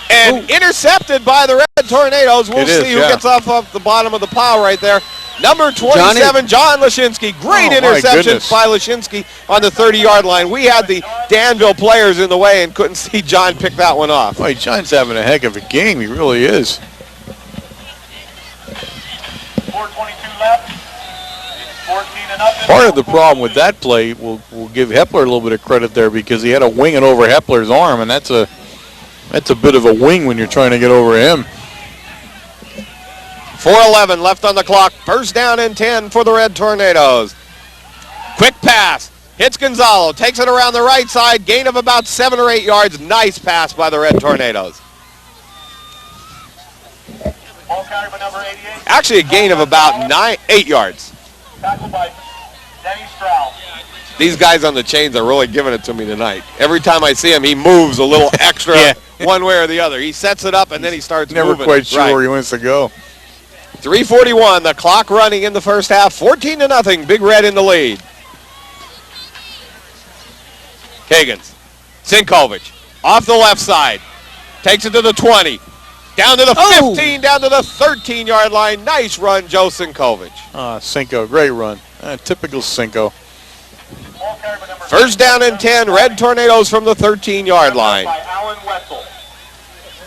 and intercepted by the Red Tornadoes. We'll see who gets off the bottom of the pile right there. Number 27, John Leshinski. Great interception by Leshinski on the 30-yard line. We had the Danville players in the way and couldn't see John pick that one off. Boy, John's having a heck of a game. He really is. 4:22 left. It's 14-0. Part of the problem with that play, we'll give Hepler a little bit of credit there because he had a wing and over Hepler's arm, and that's a bit of a wing when you're trying to get over him. 4:11 left on the clock. First down and 10 for the Red Tornadoes. Quick pass. Hits Gonzalo. Takes it around the right side. Gain of about 7 or 8 yards. Nice pass by the Red Tornadoes. Ball carried by number 88. Actually a gain of about 8 yards. Tackled by Denny Stroud. These guys on the chains are really giving it to me tonight. Every time I see him, he moves a little extra one way or the other. He sets it up and then he starts Never moving. quite sure where he wants to go. 3:41, the clock running in the first half. 14-0, Big Red in the lead. Higgins, Sinkovich, off the left side. Takes it to the 20. Down to the 15, down to the 13-yard line. Nice run, Joe Sinkovich. Sinko, great run. Typical Sinko. First down and 10, Red Tornadoes from the 13-yard line.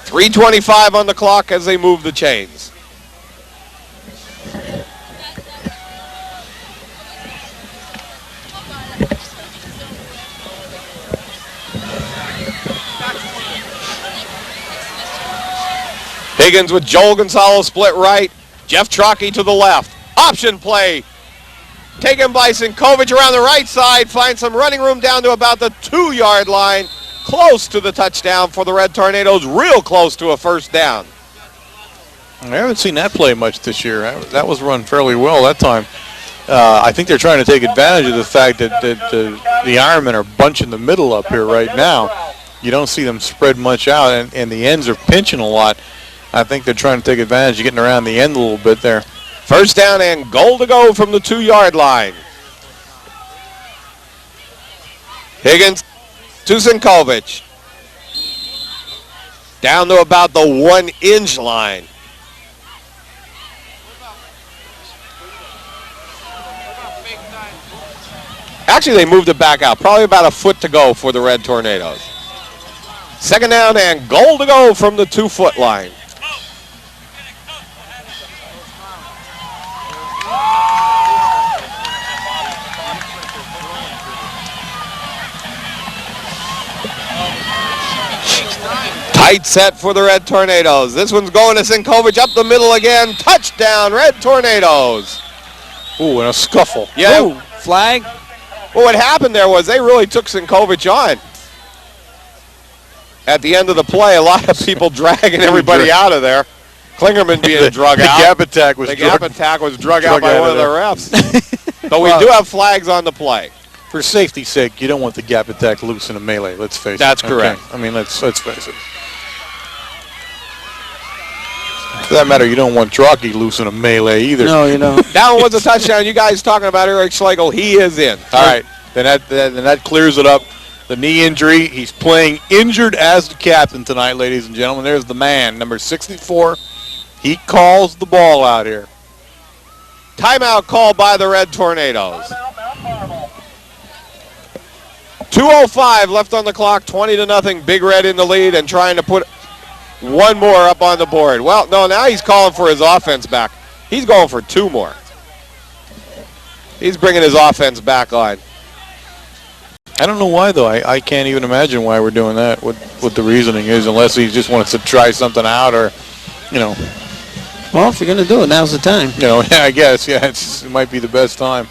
3:25 on the clock as they move the chains. Higgins with Joel Gonzalo split right. Jeff Trocki to the left. Option play. Taken by Sinkovich around the right side. Finds some running room down to about the 2-yard line. Close to the touchdown for the Red Tornadoes. Real close to a first down. I haven't seen that play much this year. That was run fairly well that time. I think they're trying to take advantage of the fact that the Ironmen are bunching the middle up here right now. You don't see them spread much out, and the ends are pinching a lot. I think they're trying to take advantage of getting around the end a little bit there. First down and goal to go from the 2-yard line. Higgins to Sinkovich. Down to about the 1-inch line. Actually, they moved it back out. Probably about a foot to go for the Red Tornadoes. Second down and goal to go from the 2-foot line. Tight set for the Red Tornadoes. This one's going to Sinkovich up the middle again. Touchdown, Red Tornadoes. Ooh, and a scuffle. Yeah. Ooh, flag. Well, what happened there was they really took Sinkovich on. At the end of the play, a lot of people dragging everybody out of there. Klingerman being drug out. The gap attack was drug out by one of the refs. But we do have flags on the play. For safety's sake, you don't want the gap attack loose in a melee, let's face it. That's correct. Okay. I mean, let's face it. For that matter, you don't want Trocki loose in a melee either. No, you don't. That one was a touchdown. You guys talking about Eric Schlegel. He is in. All right. Then that clears it up. The knee injury. He's playing injured as the captain tonight, ladies and gentlemen. There's the man, number 64. He calls the ball out here. Timeout called by the Red Tornadoes. 2:05 left on the clock. 20-0. Big Red in the lead and trying to put one more up on the board. Well, no, now he's calling for his offense back. He's going for 2 more. He's bringing his offense back on. I don't know why, though. I can't even imagine why we're doing that, what the reasoning is, unless he just wants to try something out or, you know. Well, if you're going to do it, now's the time. You know, I guess, yeah, it might be the best time.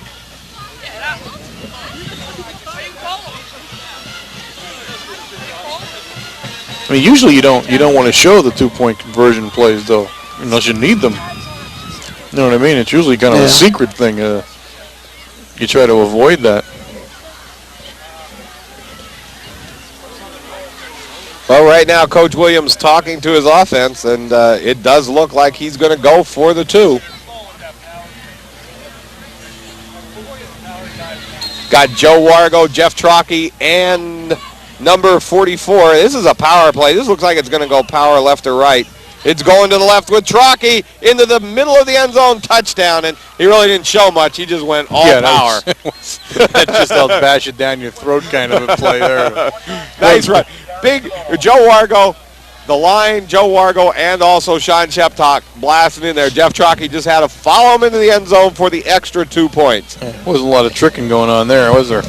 I mean, usually you don't want to show the 2-point conversion plays, though, unless you need them. You know what I mean? It's usually kind of a secret thing. You try to avoid that. Well, right now, Coach Williams talking to his offense, and it does look like he's going to go for the 2. Got Joe Wargo, Jeff Trocki, and number 44. This is a power play. This looks like it's going to go power left or right. It's going to the left with Trocki into the middle of the end zone, touchdown, and he really didn't show much. He just went all power. That's just a bash it down your throat kind of a play there. Nice run. Big Joe Wargo, the line, Joe Wargo, and also Sean Sheptock blasting in there. Jeff Trocki just had to follow him into the end zone for the extra 2 points. Wasn't a lot of tricking going on there, was there?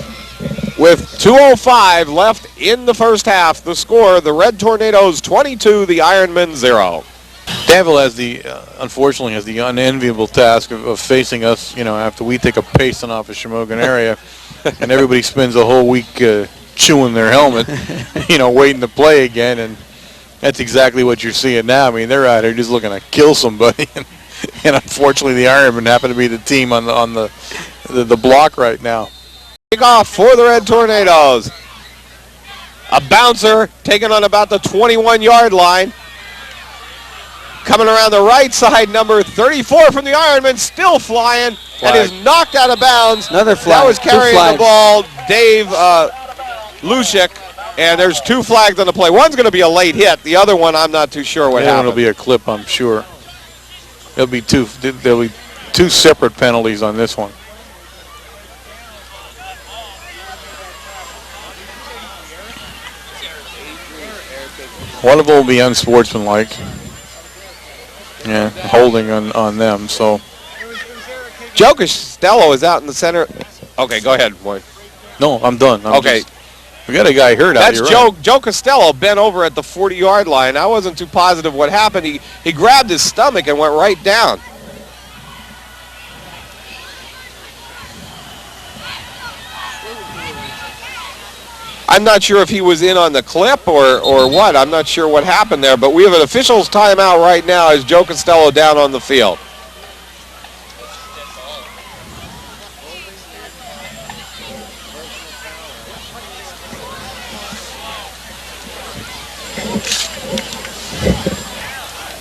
With 2:05 left in the first half, the score, the Red Tornadoes 22, the Ironmen 0. Danville has unfortunately has the unenviable task of facing us, you know, after we take a pacing off of Shamogan area, and everybody spends a whole week chewing their helmet, you know, waiting to play again, and that's exactly what you're seeing now. I mean, they're out here just looking to kill somebody, and unfortunately the Ironmen happen to be the team on the block right now. Kickoff for the Red Tornadoes. A bouncer taken on about the 21-yard line. Coming around the right side, number 34 from the Ironmen, still flying, and is knocked out of bounds. Another flag. That was carrying the ball, Dave Lushik, and there's 2 flags on the play. One's going to be a late hit. The other one, I'm not too sure what happened. It'll be a clip, I'm sure. There'll be 2 separate penalties on this one. One of them will be unsportsmanlike. Yeah, holding on them, so. Joe Costello is out in the center. Okay, go ahead, boy. No, I'm done. Okay. We got a guy hurt out here. That's Joe Costello bent over at the 40-yard line. I wasn't too positive what happened. He grabbed his stomach and went right down. I'm not sure if he was in on the clip or what. I'm not sure what happened there, but we have an official's timeout right now as Joe Costello down on the field.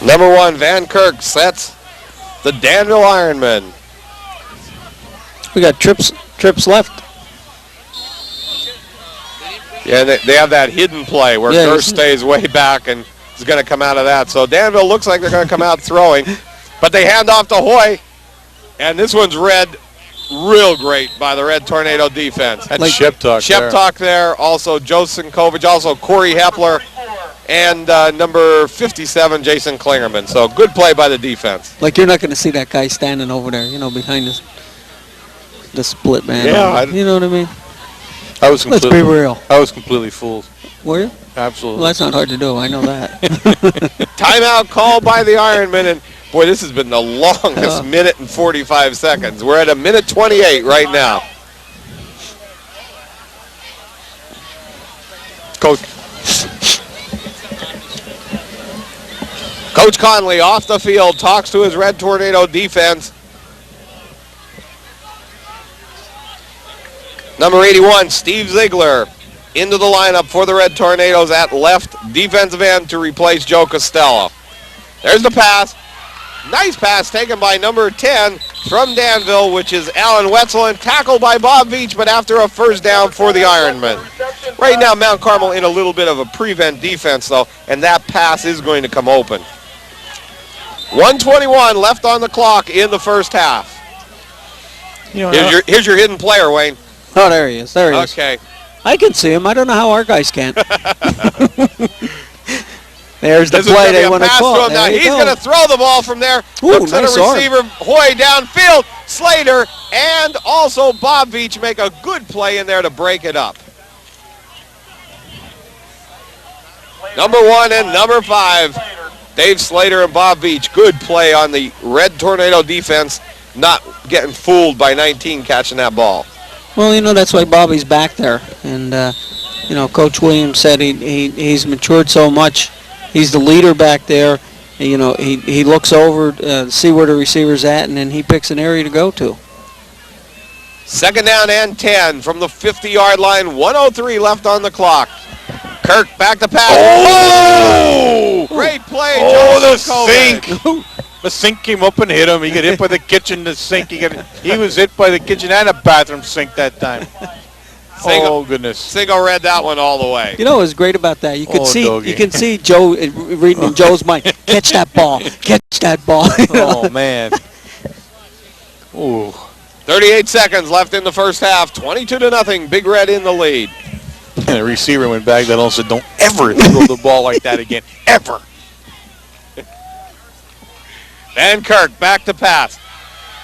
Number 1, Van Kirk sets the Danville Ironmen. We got trips left. Yeah, they have that hidden play where Durst stays way back and is going to come out of that. So Danville looks like they're going to come out throwing. But they hand off to Hoy. And this one's read real great by the Red Tornado defense. That's Sheptalk there. Also Joe Sinkovich. Also Corey Hepler. And number 57, Jason Klingerman. So good play by the defense. Like you're not going to see that guy standing over there, behind the split man. Yeah. You know what I mean? Let's be real. I was completely fooled. Were you? Absolutely. Well, that's not hard to do. I know that. Timeout called by the Ironmen. And, boy, this has been the longest minute and 45 seconds. We're at a minute 28 right now. Coach Conley off the field, talks to his Red Tornado defense. Number 81, Steve Ziegler, into the lineup for the Red Tornadoes at left defensive end to replace Joe Costello. There's the pass. Nice pass taken by number 10 from Danville, which is Alan Wetzel, and tackled by Bob Veach, but after a first down for the Ironmen. Right now, Mount Carmel in a little bit of a prevent defense, though, and that pass is going to come open. 1:21 left on the clock in the first half. Here's your hidden player, Wayne. Oh, there he is. There he is. Okay. I can see him. I don't know how our guys can't. There's the This is play gonna be they a want to pass call. to him now. He's going to throw the ball from there. Ooh, Looks at nice a arm. receiver, Hoy downfield. Slater and also Bob Veach make a good play in there to break it up. Number 1 and number 5, Dave Slater and Bob Veach. Good play on the Red Tornado defense, not getting fooled by 19 catching that ball. Well, that's why Bobby's back there. And, Coach Williams said he's matured so much. He's the leader back there. He looks over to see where the receiver's at, and then he picks an area to go to. Second down and 10 from the 50-yard line. 1:03 left on the clock. Kirk back to pass. Oh! Great play, the Sinkovich. sink. The sink came up and hit him. He got hit by the kitchen, the sink. He was hit by the kitchen and a bathroom sink that time. Oh, goodness. Singo read that one all the way. What was great about that? You could Doggy. you can see Joe reading in Joe's mind. Catch that ball. Catch that ball. Oh, man. Ooh. 38 seconds left in the first half. 22-0. Big Red in the lead. And the receiver went back that also said, don't ever throw the ball like that again. Ever. Van Kirk back to pass.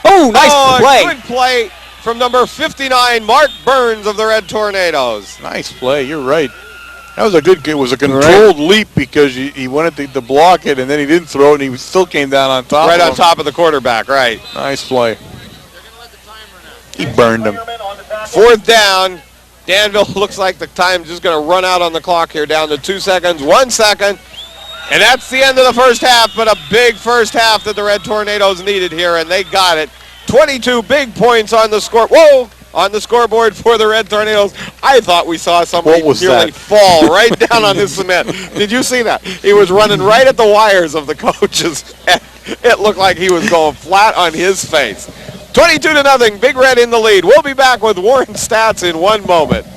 Oh, nice play. Good play from number 59, Mark Burns of the Red Tornadoes. Nice play. You're right. That was a good. It was a controlled leap because he wanted to block it, and then he didn't throw it, and he still came down on top. Right on top of the quarterback, right. Nice play. He burned him. Fourth down. Danville looks like the time's just going to run out on the clock here, down to 2 seconds, 1 second. And that's the end of the first half, but a big first half that the Red Tornadoes needed here, and they got it. 22 big points on the scoreboard for the Red Tornadoes. I thought we saw somebody nearly fall right down on this cement. Did you see that? He was running right at the wires of the coaches. It looked like he was going flat on his face. 22-0, Big Red in the lead. We'll be back with Warren Stats in 1 moment.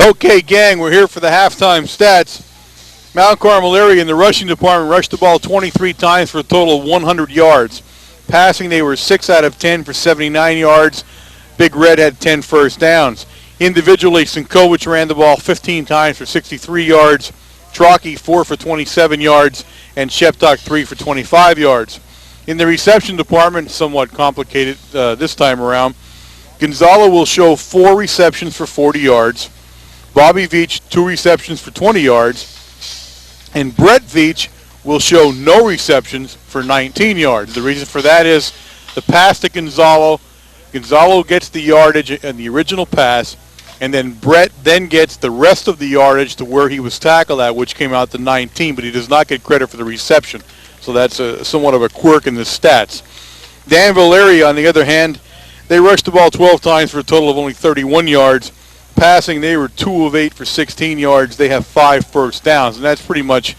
Okay, gang, we're here for the halftime stats. Mount Carmel area in the rushing department rushed the ball 23 times for a total of 100 yards. Passing, they were 6 out of 10 for 79 yards. Big Red had 10 first downs. Individually, Sinkovich ran the ball 15 times for 63 yards. Trocki, 4 for 27 yards. And Sheptalk, 3 for 25 yards. In the reception department, somewhat complicated this time around, Gonzalo will show 4 receptions for 40 yards. Bobby Veach, 2 receptions for 20 yards. And Brett Veach will show no receptions for 19 yards. The reason for that is the pass to Gonzalo. Gonzalo gets the yardage in the original pass. And then Brett then gets the rest of the yardage to where he was tackled at, which came out to 19, but he does not get credit for the reception. So that's somewhat of a quirk in the stats. Danville area, on the other hand, they rushed the ball 12 times for a total of only 31 yards. Passing, they were 2 of 8 for 16 yards. They have 5 first downs, and that's pretty much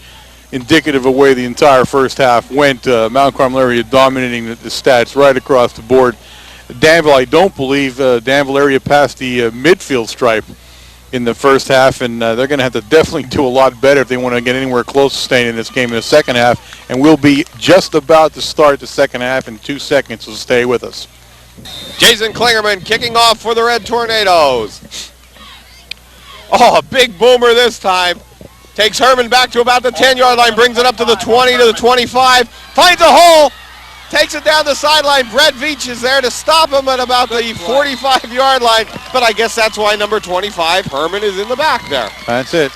indicative of the way the entire first half went. Mount Carmel area dominating the stats right across the board. Danville, I don't believe Danville area passed the midfield stripe in the first half, and they're going to have to definitely do a lot better if they want to get anywhere close to staying in this game in the second half. And we'll be just about to start the second half in 2 seconds, so stay with us. Jason Klingerman kicking off for the Red Tornadoes. Oh, a big boomer this time. Takes Herman back to about the 10-yard line, brings it up to the 20, to the 25, finds a hole, takes it down the sideline. Brett Veach is there to stop him at about the 45-yard line, but I guess that's why number 25, Herman, is in the back there. That's it.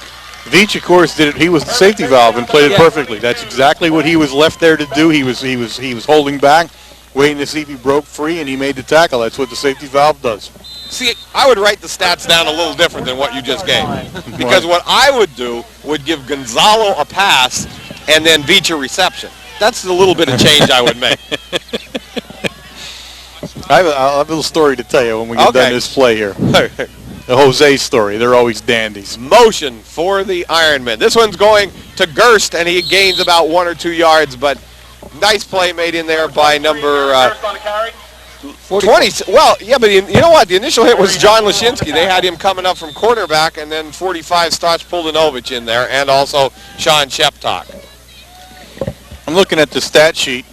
Veach, of course, did it. He was the safety valve and played it perfectly. That's exactly what he was left there to do. He was holding back, waiting to see if he broke free, and he made the tackle. That's what the safety valve does. See, I would write the stats down a little different than what you just gave. Because what I would do would give Gonzalo a pass and then Veach a reception. That's the little bit of change I would make. I'll have a little story to tell you when we get done this play here. The Jose story. They're always dandies. Motion for the Ironmen. This one's going to Gerst, and he gains about 1 or 2 yards, but nice play made in there by number 20. Well, yeah, but you know what? The initial hit was John Leshinski. They had him coming up from quarterback, and then 45 Stoch Puldanovich in there, and also Sean Sheptok. I'm looking at the stat sheet,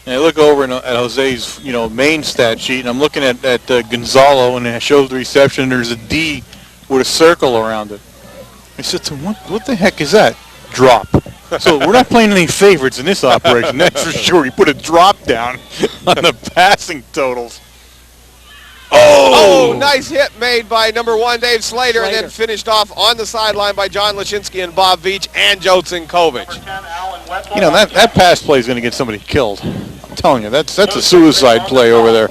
and I look over at Jose's, main stat sheet, and I'm looking at Gonzalo, and it shows the reception. There's a D with a circle around it. I said to him, what the heck is that? Drop. So we're not playing any favorites in this operation, that's for sure. He put a drop down on the passing totals. Oh, nice hit made by number 1, Dave Slater, and then finished off on the sideline by John Leshinski and Bob Veach and Joe Sinkovich. That pass play is going to get somebody killed. I'm telling you, that's a suicide play over there.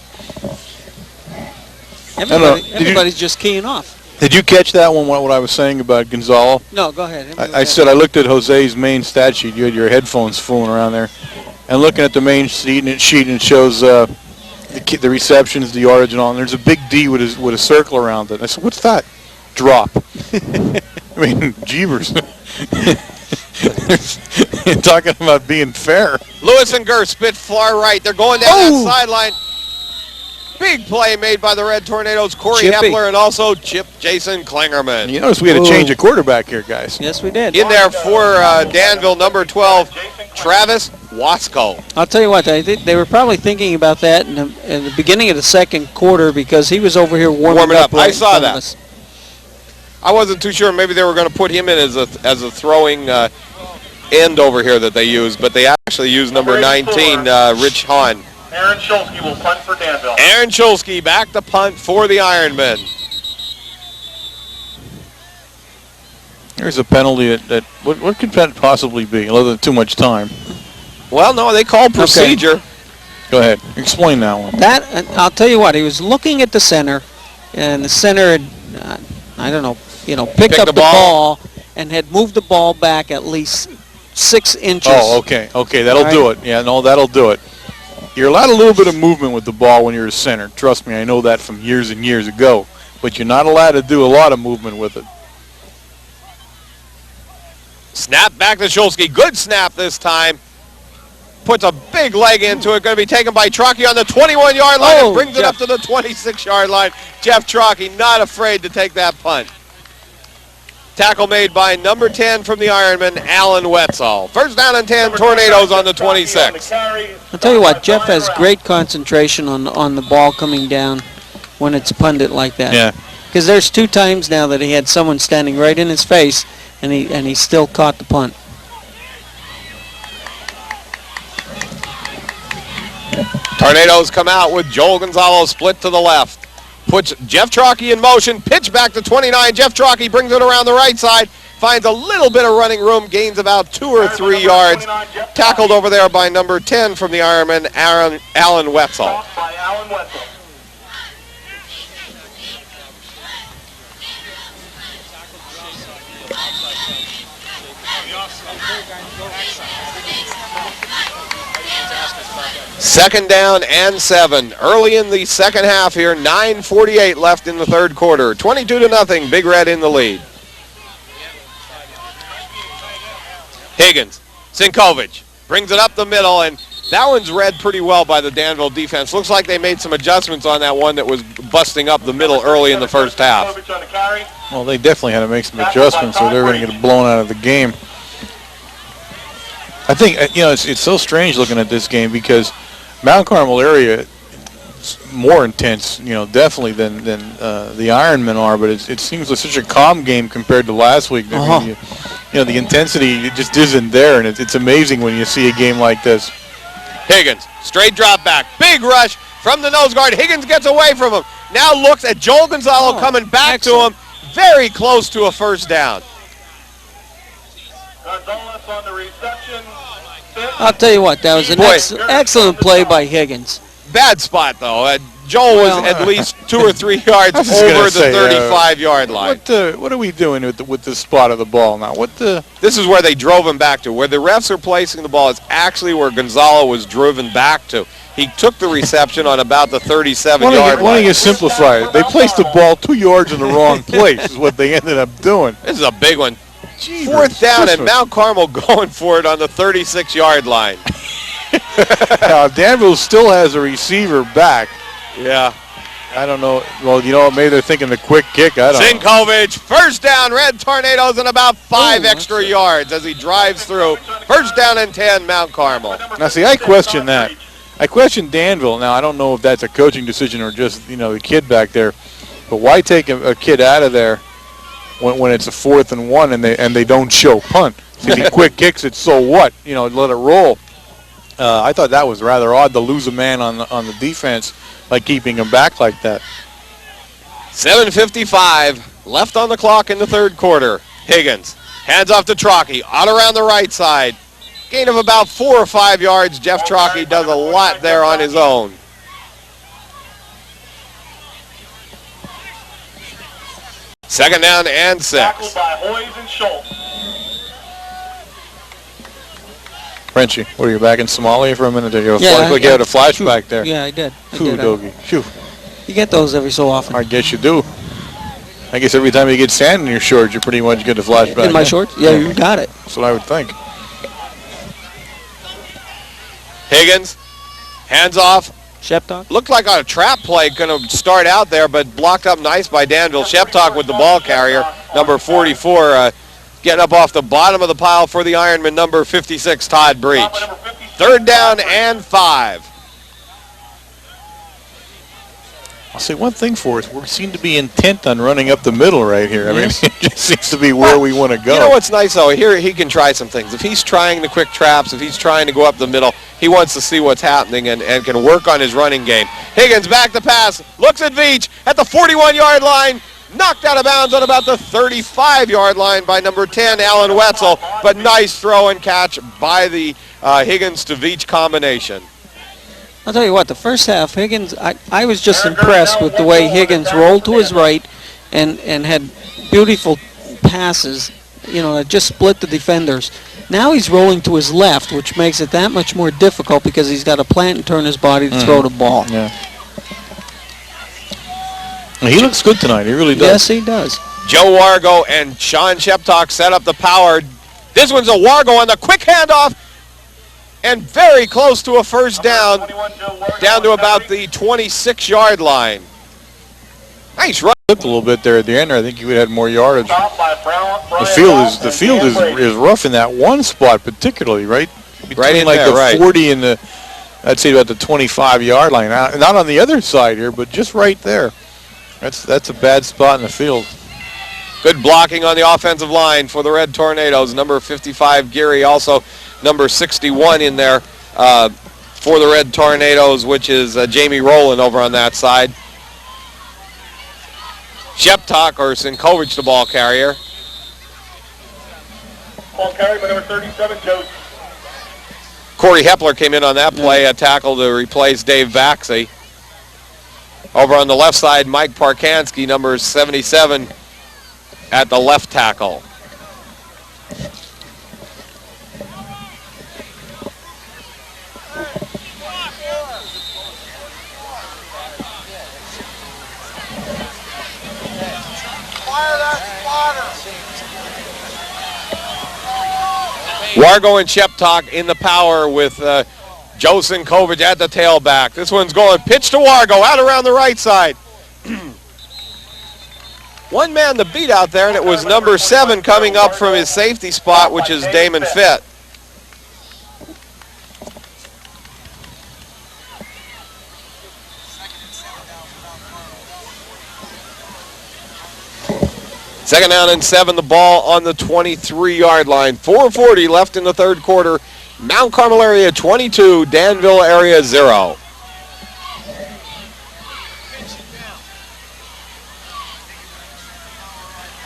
Everybody's just keying off. Did you catch that one, what I was saying about Gonzalo? No, go ahead. I said I looked at Jose's main stat sheet. You had your headphones fooling around there. And looking at the main sheet, and it shows the receptions, the yardage, and all. And there's a big D with a circle around it. I said, what's that? Drop. I mean, jeebers. You're talking about being fair. Lewis and Gerst spit far right. They're going down that sideline. Big play made by the Red Tornadoes, Corey Hepler, and also Jason Klingerman. You notice we had to change a quarterback here, guys. Yes, we did. In there for Danville, number 12, Travis Wasco. I'll tell you what, they were probably thinking about that in the beginning of the second quarter because he was over here warming up. Right, I saw that. I wasn't too sure. Maybe they were going to put him in as a throwing end over here that they used, but they actually used number 19, Rich Hahn. Aaron Shulsky will punt for Danville. Aaron Shulsky back to punt for the Ironmen. There's a penalty that what could that possibly be, other than too much time? Well, no, they called procedure. Okay. Go ahead. Explain that one. I'll tell you what, he was looking at the center, and the center had, picked up the ball and had moved the ball back at least 6 inches. Oh, okay. Okay, that'll do it. Yeah, no, that'll do it. You're allowed a little bit of movement with the ball when you're a center. Trust me, I know that from years and years ago. But you're not allowed to do a lot of movement with it. Snap back to Shulsky. Good snap this time. Puts a big leg into it. Going to be taken by Trocki on the 21-yard line and brings it up to the 26-yard line. Jeff Trocki not afraid to take that punt. Tackle made by number 10 from the Ironman, Alan Wetzel. First down and 10, Tornadoes on the 26. I'll tell you what, Jeff has great concentration on the ball coming down when it's punted like that. Yeah. Because there's 2 times now that he had someone standing right in his face, and he still caught the punt. Tornadoes come out with Joel Gonzalo split to the left. Puts Jeff Trocki in motion, pitch back to 29. Jeff Trocki brings it around the right side, finds a little bit of running room, gains about 2 or 3 yards. Tackled over there by number 10 from the Ironman, Alan Wetzel. Second down and 7. Early in the second half here, 9:48 left in the third quarter. 22-0, Big Red in the lead. Higgins, Sinkovich brings it up the middle, and that one's read pretty well by the Danville defense. Looks like they made some adjustments on that one that was busting up the middle early in the first half. Well, they definitely had to make some adjustments, or they're going to get blown out of the game. I think, it's so strange looking at this game because Mount Carmel area is more intense, definitely than the Ironmen are, but it seems like such a calm game compared to last week. I mean, the intensity just isn't there, and it's amazing when you see a game like this. Higgins, straight drop back, big rush from the nose guard. Higgins gets away from him. Now looks at Joel Gonzalo coming back to him, very close to a first down. Gonzalo on the reception. I'll tell you what, that was an excellent play by Higgins. Bad spot, though. Joel was at least 2 or 3 yards over the 35-yard line. What are we doing with the spot of the ball now? This is where they drove him back to. Where the refs are placing the ball is actually where Gonzalo was driven back to. He took the reception on about the 37-yard line. Why don't you simplify it? They placed the ball 2 yards in the wrong place is what they ended up doing. This is a big one. Fourth down and Mount Carmel going for it on the 36-yard line. Now, Danville still has a receiver back. Yeah. I don't know. Well, maybe they're thinking the quick kick. I don't know. Sinkovich, first down, Red Tornadoes, and about 5 extra yards as he drives through. First down and 10, Mount Carmel. Now, see, I question that. I question Danville. Now, I don't know if that's a coaching decision or just, the kid back there. But why take a kid out of there when it's a 4th and 1 and they don't show punt? See, if he quick kicks it, so what? Let it roll. I thought that was rather odd to lose a man on the defense by keeping him back like that. 7:55 left on the clock in the third quarter. Higgins hands off to Trocki, out around the right side. Gain of about 4 or 5 yards. Jeff Trocki does a lot there on his own. Second down and 6. Tackled by Hoyes and Schultz. Frenchie, what are you back in Somalia for a minute? Did you have you had a flashback there? Yeah, I did. Phew, Doggy. Phew. You get those every so often. I guess you do. I guess every time you get sand in your shorts, you pretty much get a flashback. In my shorts? Yeah, you got it. That's what I would think. Higgins, hands off. Sheptalk? Looked like a trap play going to start out there, but blocked up nice by Danville. Sheptalk with the ball carrier, number 44, getting up off the bottom of the pile for the Ironman, number 56, Todd Breach. Third down and 5. I'll say one thing for us. We seem to be intent on running up the middle right here. I mean, it just seems to be where we want to go. You know what's nice, though? Here he can try some things. If he's trying the quick traps, if he's trying to go up the middle, he wants to see what's happening and can work on his running game. Higgins back to pass, looks at Veach at the 41-yard line, knocked out of bounds on about the 35-yard line by number 10, Alan Wetzel, but nice throw and catch by the Higgins to Veach combination. I'll tell you what, the first half, Higgins, I was just impressed with the way Higgins rolled to his right and had beautiful passes, that just split the defenders. Now he's rolling to his left, which makes it that much more difficult because he's got to plant and turn his body to throw the ball. Yeah. He looks good tonight. He really does. Yes, he does. Joe Wargo and Sean Sheptalk set up the power. This one's a Wargo on the quick handoff. And very close to a first down to about the 26-yard line. Nice run. Slipped a little bit there at the end. I think he would have had more yardage. The field is rough in that one spot particularly, right? Between the 40 and the, I'd say about the 25-yard line. Not on the other side here, but just right there. That's a bad spot in the field. Good blocking on the offensive line for the Red Tornadoes. Number 55, Geary, also number 61 in there for the Red Tornadoes, which is Jamie Rowland over on that side. Sheptalk or Sinkovich, the ball carrier. Ball carried by number 37, Joe. Corey Hepler came in on that play, a tackle to replace Dave Vaxey. Over on the left side, Mike Parkansky, number 77, at the left tackle. Wargo and Sheptalk in the power with Joe Sinkovich at the tailback. This one's going pitch to Wargo out around the right side. One man to beat out there, and it was number 7 coming up from his safety spot, which is Damon Fitt. Second down and 7, the ball on the 23-yard line. 4:40 left in the third quarter. Mount Carmel area 22, Danville area 0.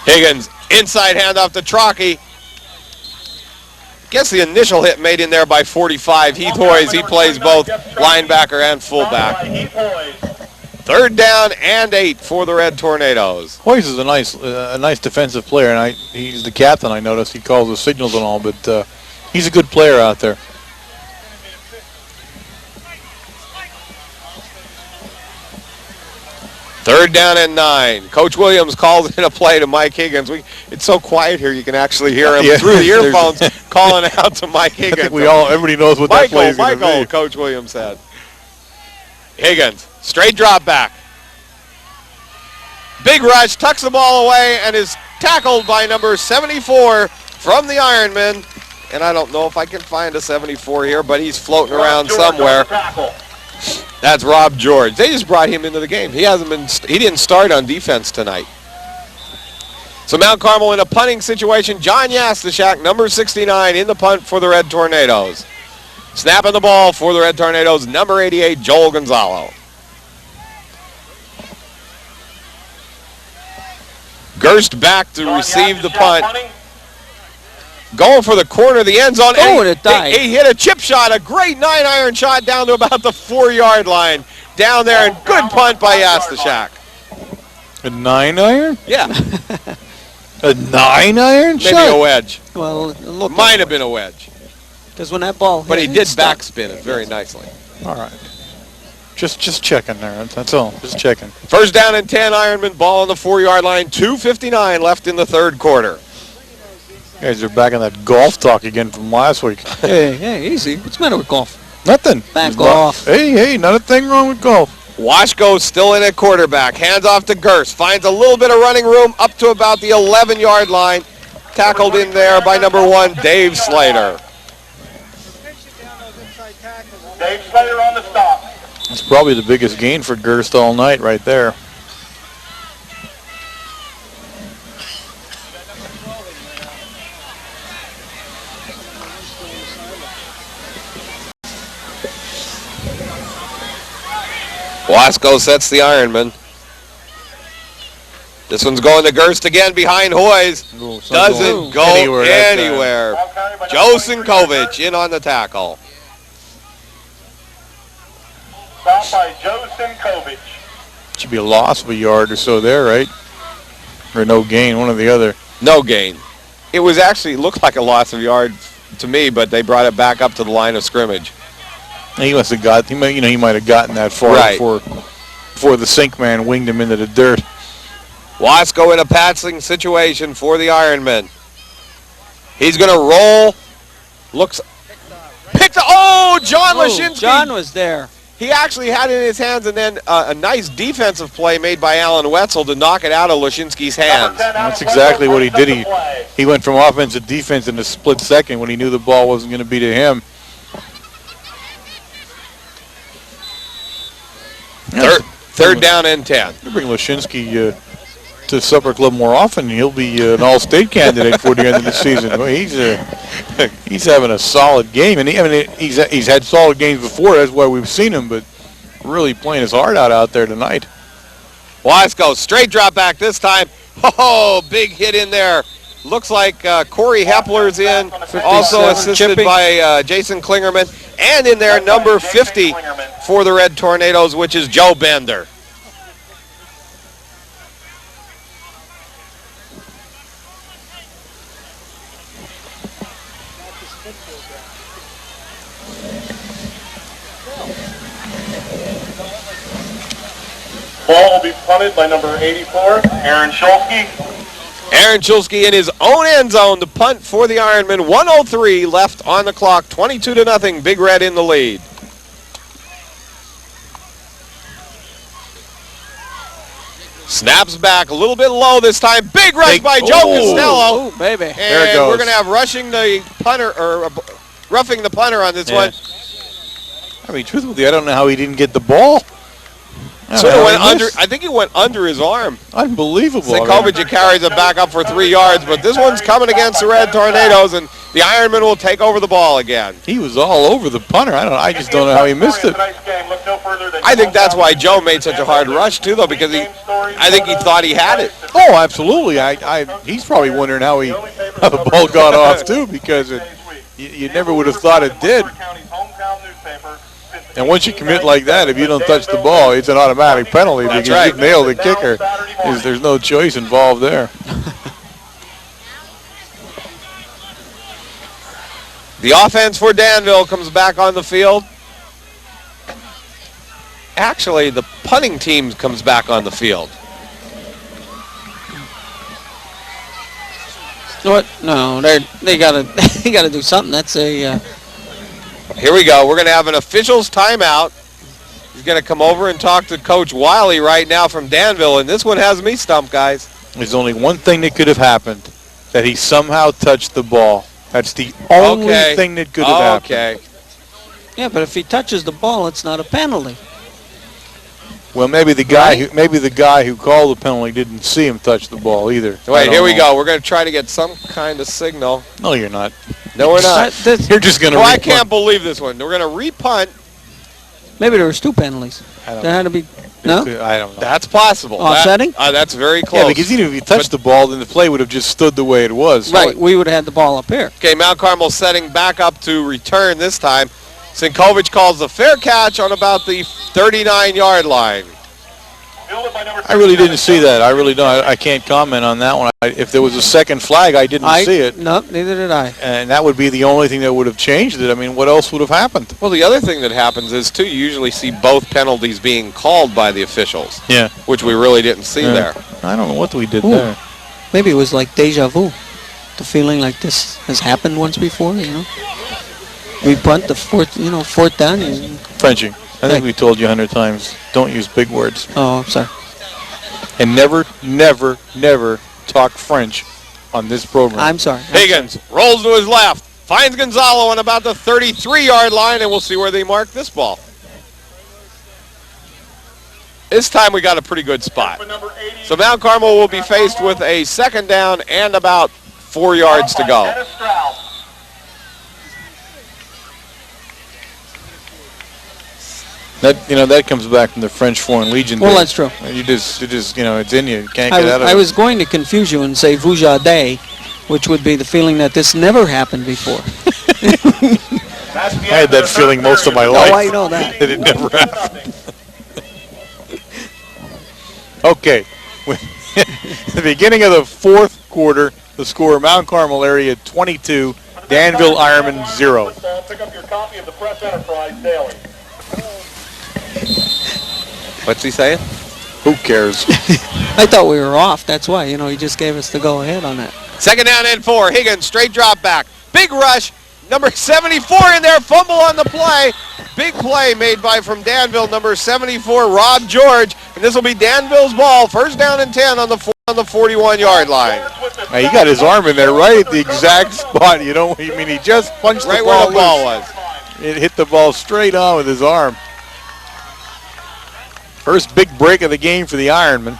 Higgins, inside handoff to Trocki. Gets the initial hit made in there by 45. Heath Hoyes, he plays both linebacker and fullback. Third down and 8 for the Red Tornadoes. Hoyes is a nice defensive player, and he's the captain. I noticed he calls the signals and all, but he's a good player out there. Third down and 9. Coach Williams calls in a play to Mike Higgins. It's so quiet here, you can actually hear him through the earphones calling out to Mike Higgins. I think everybody knows what that play is going to be. Coach Williams said. Higgins, straight drop back. Big rush, tucks the ball away, and is tackled by number 74 from the Ironmen. And I don't know if I can find a 74 here, but he's floating around somewhere. That's Rob George. They just brought him into the game. He didn't start on defense tonight. So Mount Carmel in a punting situation. John Yastashak, number 69, in the punt for the Red Tornadoes. Snapping the ball for the Red Tornadoes, number 88, Joel Gonzalo. Gerst back to receive the punt. Going for the corner of the end zone. Oh, and it died. He hit a chip shot, a great 9-iron shot down to about the 4-yard line. Down there, and good punt by Yastashak. A 9-iron? Yeah. A 9-iron shot? Maybe a wedge. Well, look. Might have been a wedge. Because when that ball hit, But he did stopped. backspin it very nicely. All right. Just checking there. That's all. Just checking. First down and 10, Ironman, ball on the 4-yard line. 2:59 left in the third quarter. You guys are back on that golf talk again from last week. Hey, easy. What's the matter with golf? Nothing. Back off. Hey, not a thing wrong with golf. Washko still in at quarterback. Hands off to Gerst. Finds a little bit of running room up to about the 11-yard line. Tackled in there by number 1, Dave Slater. Dave Slater on the stop. It's probably the biggest gain for Gerst all night right there. Wasco sets the Ironman. This one's going to Gerst again behind Hoyes. Doesn't go anywhere. Joe Sinkovich in on the tackle. Stop by Joe Sinkovich. Should be a loss of a yard or so there, right? Or no gain, one or the other. No gain. It was actually looked like a loss of yards to me, but they brought it back up to the line of scrimmage. He must have got. He might have gotten that far Right. before the sink man winged him into the dirt. Wasco in a passing situation for the Ironmen. He's going to roll. Looks. Picked up. Oh, John Leshinski. John was there. He actually had it in his hands, and then a nice defensive play made by Alan Wetzel to knock it out of Leshinski's hands. That's exactly what he did. He went from offense to defense in a split second when he knew the ball wasn't going to be to him. Third down and 10. You bring Leshinski to Supper Club more often, he'll be an all-state candidate for the end of the season. Well, he's having a solid game, and he's had solid games before. That's why we've seen him, but really playing his heart out there tonight. Wasco straight drop back this time. Oh, big hit in there. Looks like Corey Hepler's in, also assisted by Jason Klingerman, and in there number 50 for the Red Tornadoes, which is Joe Bender. Ball will be punted by number 84, Aaron Shulsky. Aaron Chulski in his own end zone to punt for the Ironmen. 1:03 left on the clock. 22-0. Big Red in the lead. Snaps back a little bit low this time. Big rush by Joe Costello. Oh, baby. And There it goes. we're going to have rushing the punter, or roughing the punter on this one. I mean, truthfully, I don't know how he didn't get the ball. Sort of went under. I think he went under his arm. Unbelievable. Sinkovich carries it back up for 3 yards, but this one's coming against the Red Tornadoes, and the Ironmen will take over the ball again. He was all over the punter. I just don't know how he missed it. I think that's why Joe made such a hard rush too, though, because I think he thought he had it. Oh, absolutely. He's probably wondering how the ball got off too, because you never would have thought it did. And once you commit like that, if you don't touch the ball, it's an automatic penalty because you've nailed the kicker. There's no choice involved there. The offense for Danville comes back on the field. Actually, the punting team comes back on the field. What? No, they gotta do something. That's a. Here we go. We're going to have an officials timeout. He's going to come over and talk to Coach Wiley right now from Danville, and this one has me stumped, guys. There's only one thing that could have happened, that he somehow touched the ball. That's the only thing that could have happened. Okay. Yeah, but if he touches the ball, it's not a penalty. Well, maybe the guy who called the penalty didn't see him touch the ball either. Wait, here we go. We're going to try to get some kind of signal. No, you're not. No, we're not. You're just going to. I can't believe this one. We're going to repunt. Maybe there was 2 penalties. There had to be. No? I don't know. That's possible. Offsetting? That's very close. Yeah, because even if he touched the ball, then the play would have just stood the way it was. Right, we would have had the ball up here. Okay, Mount Carmel setting back up to return this time. Sinkovich calls the fair catch on about the 39-yard line. I really didn't see that. I really don't. I can't comment on that one. If there was a second flag, I didn't see it. No, neither did I. And that would be the only thing that would have changed it. I mean, what else would have happened? Well, the other thing that happens is, too, you usually see both penalties being called by the officials. Yeah. Which we really didn't see there. I don't know what we did there. Maybe it was like deja vu. The feeling like this has happened once before, you know. We punt the fourth down. Frenchie, I think we told you 100 times, don't use big words. Oh, I'm sorry. And never, never, never talk French on this program. I'm sorry. Higgins rolls to his left, finds Gonzalo on about the 33-yard line, and we'll see where they mark this ball. This time we got a pretty good spot. So Mount Carmel will be faced with a second down and about 4 yards to go. That comes back from the French Foreign Legion. Well, that's true. You just, it's in you. You can't get out of it. I was going to confuse you and say Vujade, which would be the feeling that this never happened before. I had that feeling most of my life. Oh, I know that. That it never happened. Okay. At the beginning of the fourth quarter, the score, Mount Carmel area 22, Danville Ironmen 0. Pick up your copy of the Press Enterprise Daily. What's he saying? Who cares? I thought we were off. That's why, he just gave us the go-ahead on that. Second down and 4. Higgins, straight drop back. Big rush. Number 74 in there. Fumble on the play. Big play made from Danville, number 74, Rob George. And this will be Danville's ball. First down and 10 on the 41-yard line. Now, he got his arm in there right at the exact spot. He just punched right the where ball the ball loose. was. It hit the ball straight on with his arm. First big break of the game for the Ironmen.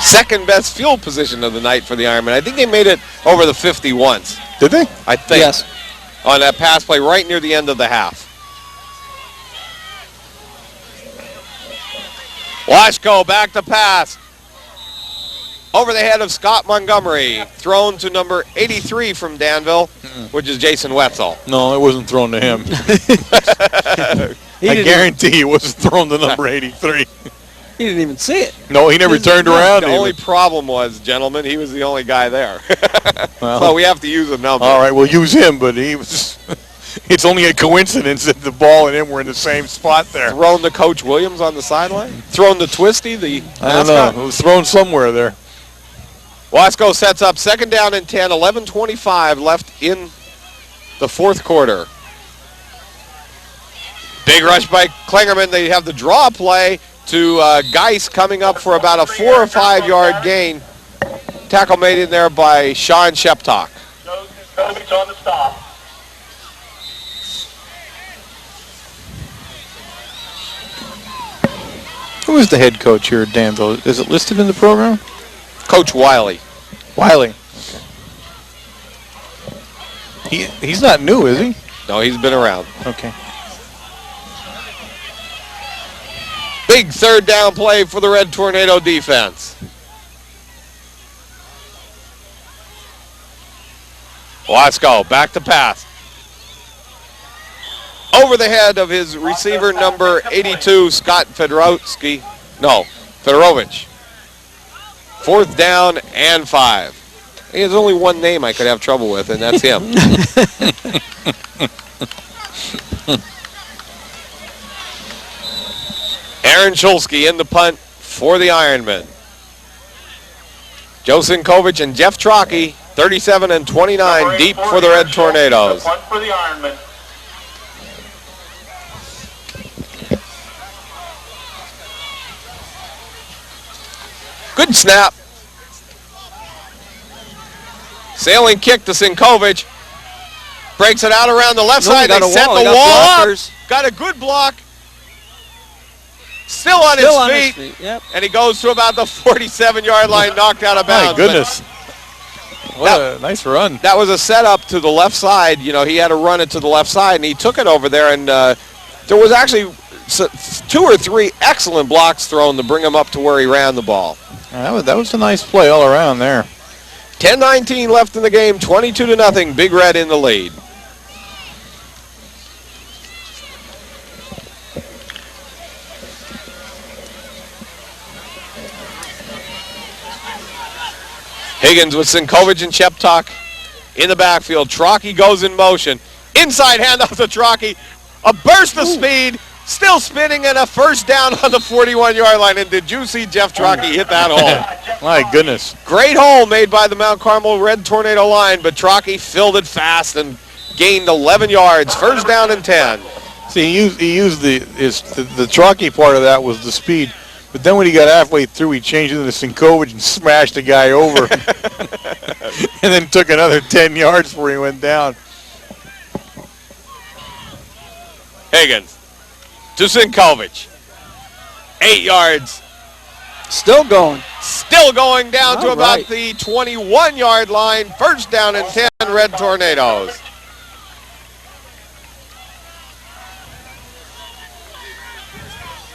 Second best field position of the night for the Ironmen. I think they made it over the 50 once. Did they? I think. Yes. On that pass play right near the end of the half. Washko back to pass. Over the head of Scott Montgomery. Thrown to number 83 from Danville, which is Jason Wetzel. No, it wasn't thrown to him. I guarantee it wasn't thrown to number 83. He didn't even see it. No, he never turned around. The only problem was, gentlemen, he was the only guy there. Well, so we have to use a number. All right, we'll use him, but he was it's only a coincidence that the ball and him were in the same spot there. Thrown to Coach Williams on the sideline? Thrown to Twisty, the I don't mascot? know. It was thrown somewhere there. Wasco sets up 2nd down and 10, 11:25 left in the 4th quarter. Big rush by Klingerman. They have the draw play to Geis coming up for about a 4 or 5 yard gain. Tackle made in there by Sean Sheptock. Joe Sinkovich on the stop. Who is the head coach here at Danville? Is it listed in the program? Coach Wiley. Wiley. Okay. He's not new, is he? No, he's been around. Okay. Big 3rd down play for the Red Tornado defense. Wasco back to pass. Over the head of his receiver number 82, Scott Fedorovich. 4th down and 5. He has only one name I could have trouble with, and that's him. Aaron Shulsky in the punt for the Ironmen. Joe Sinkovich and Jeff Trocki, 37 and 29 deep for the Red Tornadoes. Punt for the Ironmen. Good snap. Sailing kick to Sinkovich. Breaks it out around the left side. They set the wall up. Got a good block. Still on his feet. Yep. And he goes to about the 47-yard line, knocked out of bounds. My goodness. What a nice run. That was a setup to the left side. You know, he had to run it to the left side, and he took it over there. And there was actually 2 or 3 excellent blocks thrown to bring him up to where he ran the ball. That was a nice play all around there. 10-19 left in the game, 22-0. Big Red in the lead. Higgins with Sinkovich and Sheptock in the backfield. Trocki goes in motion. Inside handoff to Trocki. A burst of speed. Still spinning, and a 1st down on the 41-yard line. And did you see Jeff Trocki hit that hole? My goodness. Great hole made by the Mount Carmel Red Tornado line, but Trocki filled it fast and gained 11 yards. 1st down and 10. See, he used the Trocki part of that was the speed. But then when he got halfway through, he changed it into Sinkovich and smashed the guy over. And then took another 10 yards before he went down. Higgins to Sinkovich. 8 yards. Still going. Still going down to All about right. the 21-yard line. 1st down and 10, Red Tornadoes.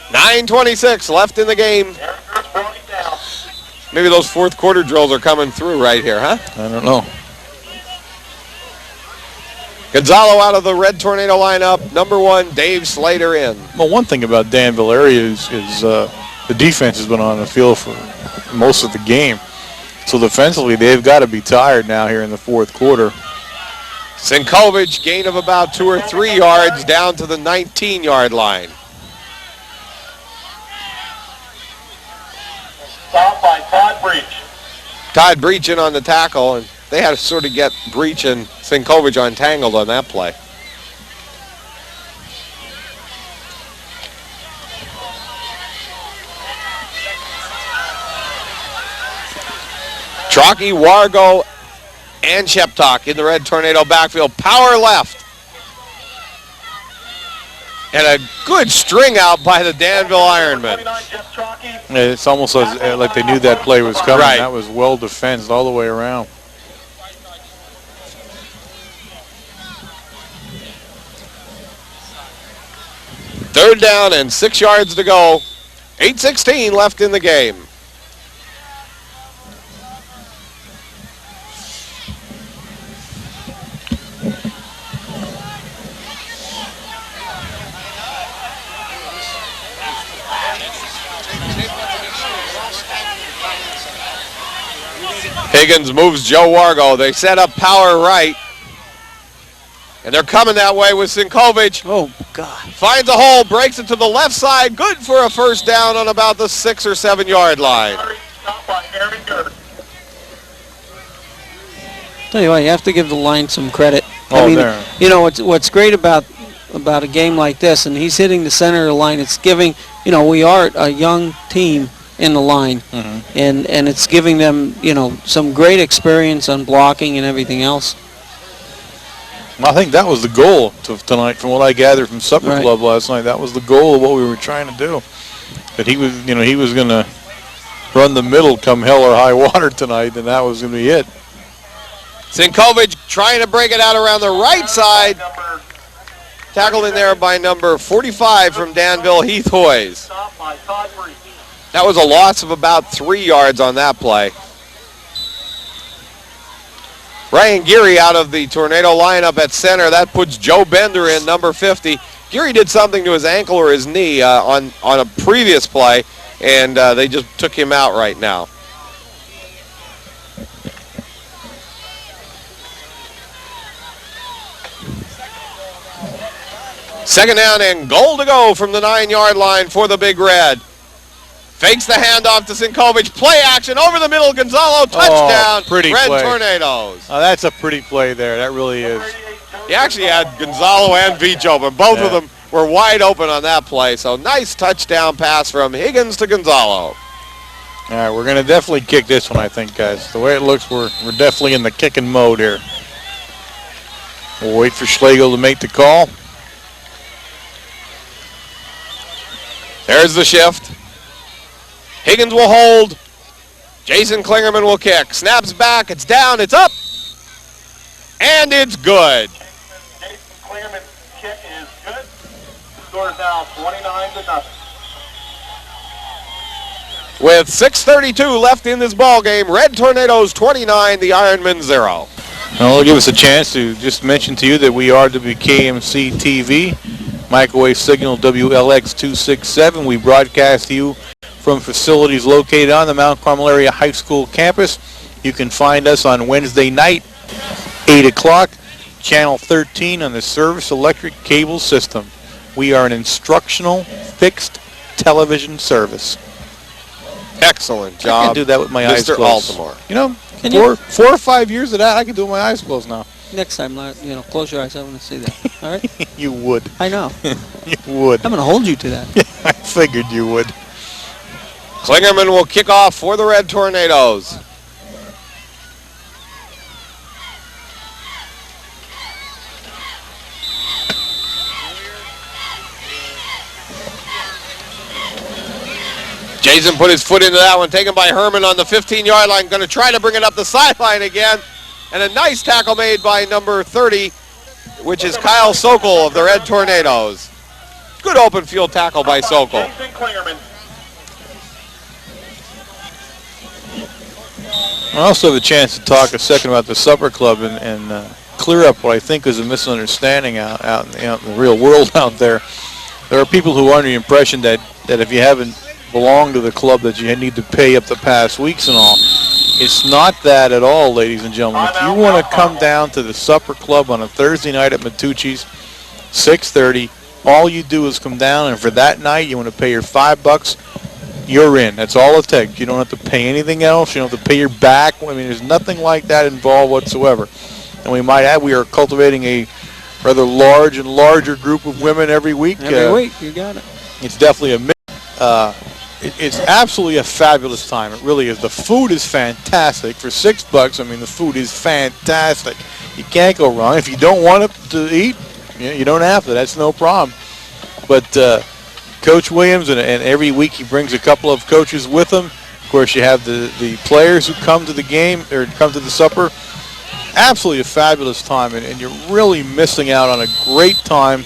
$9:26 left in the game. Maybe those 4th quarter drills are coming through right here, huh? I don't know. Gonzalo out of the Red Tornado lineup. Number 1, Dave Slater in. Well, one thing about Danville area is the defense has been on the field for most of the game. So defensively, they've got to be tired now here in the 4th quarter. Sinkovich, gain of about 2 or 3 yards down to the 19-yard line. Stop by Todd Breach. Todd Breach in on the tackle, and they had to sort of get Breach and Sinkovich untangled on that play. Trocki, Wargo, and Sheptock in the Red Tornado backfield. Power left. And a good string out by the Danville Ironmen. It's almost like they knew that play was coming. Right. That was well defensed all the way around. Third down and 6 yards to go. 8:16 left in the game. Higgins moves Joe Wargo. They set up power right. And they're coming that way with Sinkovich. Oh, God. Finds a hole, breaks it to the left side. Good for a first down on about the 6 or 7 yard line. Stop by Aaron Gerd. Tell you what, you have to give the line some credit. Oh, there. You know, what's great about a game like this, and he's hitting the center of the line, it's giving, you know, we are a young team in the line, and it's giving them, you know, some great experience on blocking and everything else. I think that was the goal tonight, from what I gathered from Supper Right. Club last night. That was the goal of what we were trying to do. That he was, you know, he was going to run the middle come hell or high water tonight, and that was going to be it. Sinkovich trying to break it out around the right side. Tackled in there by number 45 from Danville, Heath Hoyes. Stop by Todd Bree. That was a loss of about 3 yards on that play. Ryan Geary out of the Tornado lineup at center. That puts Joe Bender in, number 50. Geary did something to his ankle or his knee on a previous play, and they just took him out right now. Second down and goal to go from the 9 yard line for the Big Red. Fakes the handoff to Sinkovich. Play action over the middle. Gonzalo, touchdown. Pretty Red play. Tornadoes. Oh, that's a pretty play there. That really is. He actually had Gonzalo and Veach open. Both of them were wide open on that play. So nice touchdown pass from Higgins to Gonzalo. All right, we're going to definitely kick this one, I think, guys. The way it looks, we're definitely in the kicking mode here. We'll wait for Schlegel to make the call. There's the shift. Higgins will hold. Jason Klingerman will kick. Snaps back. It's down. It's up. And it's good. Jason Klingerman's kick is good. Score is now 29-0. With 6:32 left in this ball game, Red Tornadoes 29, the Ironmen 0. Now, it'll give us a chance to just mention to you that we are WKMC TV, microwave signal WLX267. We broadcast to you from facilities located on the Mount Carmel area high school campus. You can find us on Wednesday night, 8 o'clock, channel 13 on the Service Electric Cable System. We are an instructional fixed television service. Excellent I job, can do that with my eyes Mr. closed. Altamore. You know, Can you? 4 or 5 years of that, I can do it with my eyes closed now. Next time, you know, close your eyes. I want to see that. All right? You would. I know. You would. I'm going to hold you to that. I figured you would. Klingerman will kick off for the Red Tornadoes. Jason put his foot into that one, taken by Herman on the 15-yard line. Going to try to bring it up the sideline again. And a nice tackle made by number 30, which is Kyle Sokol of the Red Tornadoes. Good open field tackle by Sokol. Jason Klingerman. I also have a chance to talk a second about the Supper Club and clear up what I think is a misunderstanding out in the real world out there. There are people who are under the impression that if you haven't belonged to the club that you need to pay up the past weeks and all. It's not that at all, ladies and gentlemen. If you want to come down to the Supper Club on a Thursday night at Matucci's, 6:30, all you do is come down, and for that night you want to pay your $5, you're in. That's all it takes. You don't have to pay anything else. You don't have to pay your back. I mean, there's nothing like that involved whatsoever. And we might add, we are cultivating a rather large and larger group of women every week. Every week, you got it. It's definitely it's absolutely a fabulous time. It really is. The food is fantastic. For $6, I mean, the food is fantastic. You can't go wrong. If you don't want to eat, you don't have to. That's no problem. But Coach Williams, and every week he brings a couple of coaches with him. Of course, you have the players who come to the game or come to the supper. Absolutely a fabulous time, and you're really missing out on a great time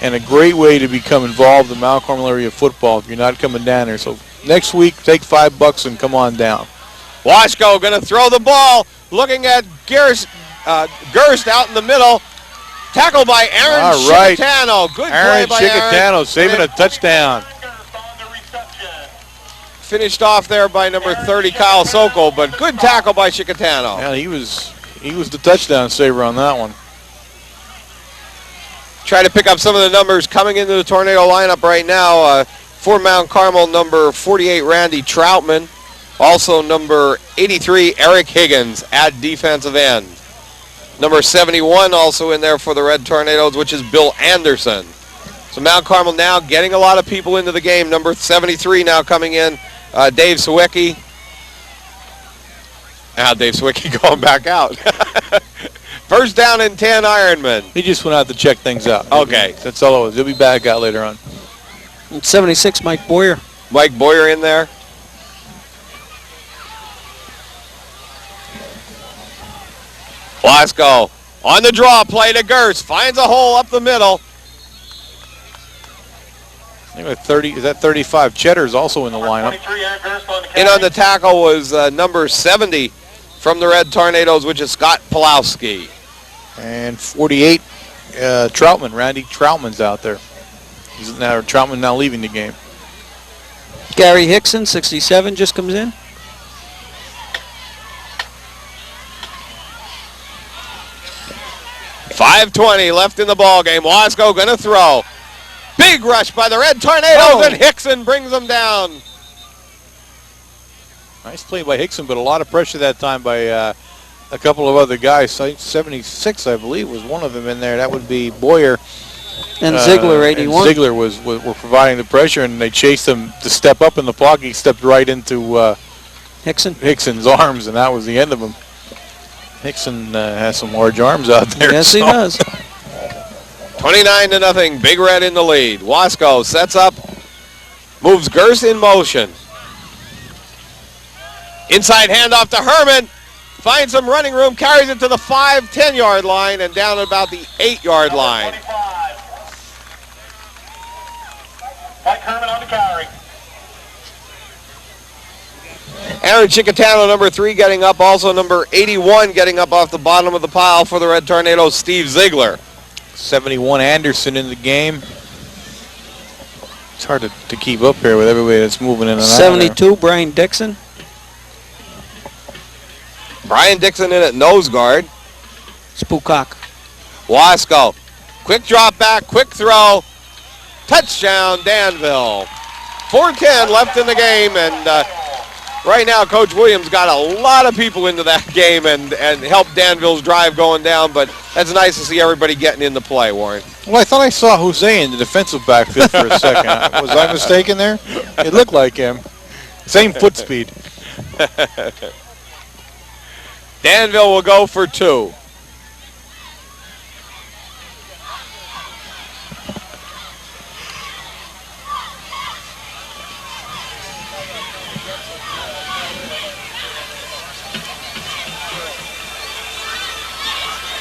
and a great way to become involved in Mount Carmel area football if you're not coming down there. So next week, take $5 and come on down. Washko going to throw the ball, looking at Gerst out in the middle. Tackled by Aaron Chicatano. Good play by Chicatano, Aaron. saving a touchdown. Finished off there by number 30, Kyle Sokol, but good tackle by Chicatano. Yeah, he was the touchdown saver on that one. try to pick up some of the numbers coming into the Tornado lineup right now. For Mount Carmel, number 48, Randy Troutman. Also number 83, Eric Higgins at defensive end. Number 71 also in there for the Red Tornadoes, which is Bill Anderson. So Mount Carmel now getting a lot of people into the game. Number 73 now coming in, Dave Sawicki. Now Dave Sawicki going back out. First down and 10, Ironmen. He just went out to check things out. Okay. That's all it was. He'll be back out later on. And 76, Mike Boyer. Mike Boyer in there. Blasco on the draw play to Gerst. Finds a hole up the middle. I think 30, is that 35? Cheddar's also in the lineup. In on the tackle was number 70 from the Red Tornadoes, which is Scott Pulowski. And 48, Troutman. Randy Troutman's out there. Troutman now leaving the game. Gary Hickson, 67, just comes in. .520 left in the ball game. Wasco going to throw. Big rush by the Red Tornadoes, and Hickson brings them down. Nice play by Hickson, but a lot of pressure that time by a couple of other guys. 76, I believe, was one of them in there. That would be Boyer. And Ziegler, 81. And Ziegler were providing the pressure, and they chased him to step up in the pocket. He stepped right into Hickson's arms, and that was the end of him. Hickson has some large arms out there. Yes, he does. 29-0, Big Red in the lead. Wasco sets up, moves Gerst in motion. Inside handoff to Herman. Finds some running room, carries it to the 5-10-yard line and down at about the 8-yard line. Mike Herman on the carry. Aaron Chicatano, number 3, getting up. Also number 81 getting up off the bottom of the pile for the Red Tornadoes, Steve Ziegler. 71 Anderson in the game. It's hard to keep up here with everybody that's moving in and out. 72, Brian Dixon. Brian Dixon in at nose guard. Spookok. Wasco. Quick drop back, quick throw. Touchdown, Danville. 4:10 left in the game, and right now Coach Williams got a lot of people into that game and helped Danville's drive going down, but that's nice to see everybody getting into play, Warren. Well, I thought I saw Jose in the defensive backfield for a second. Was I mistaken there? It looked like him. Same foot speed. Danville will go for 2.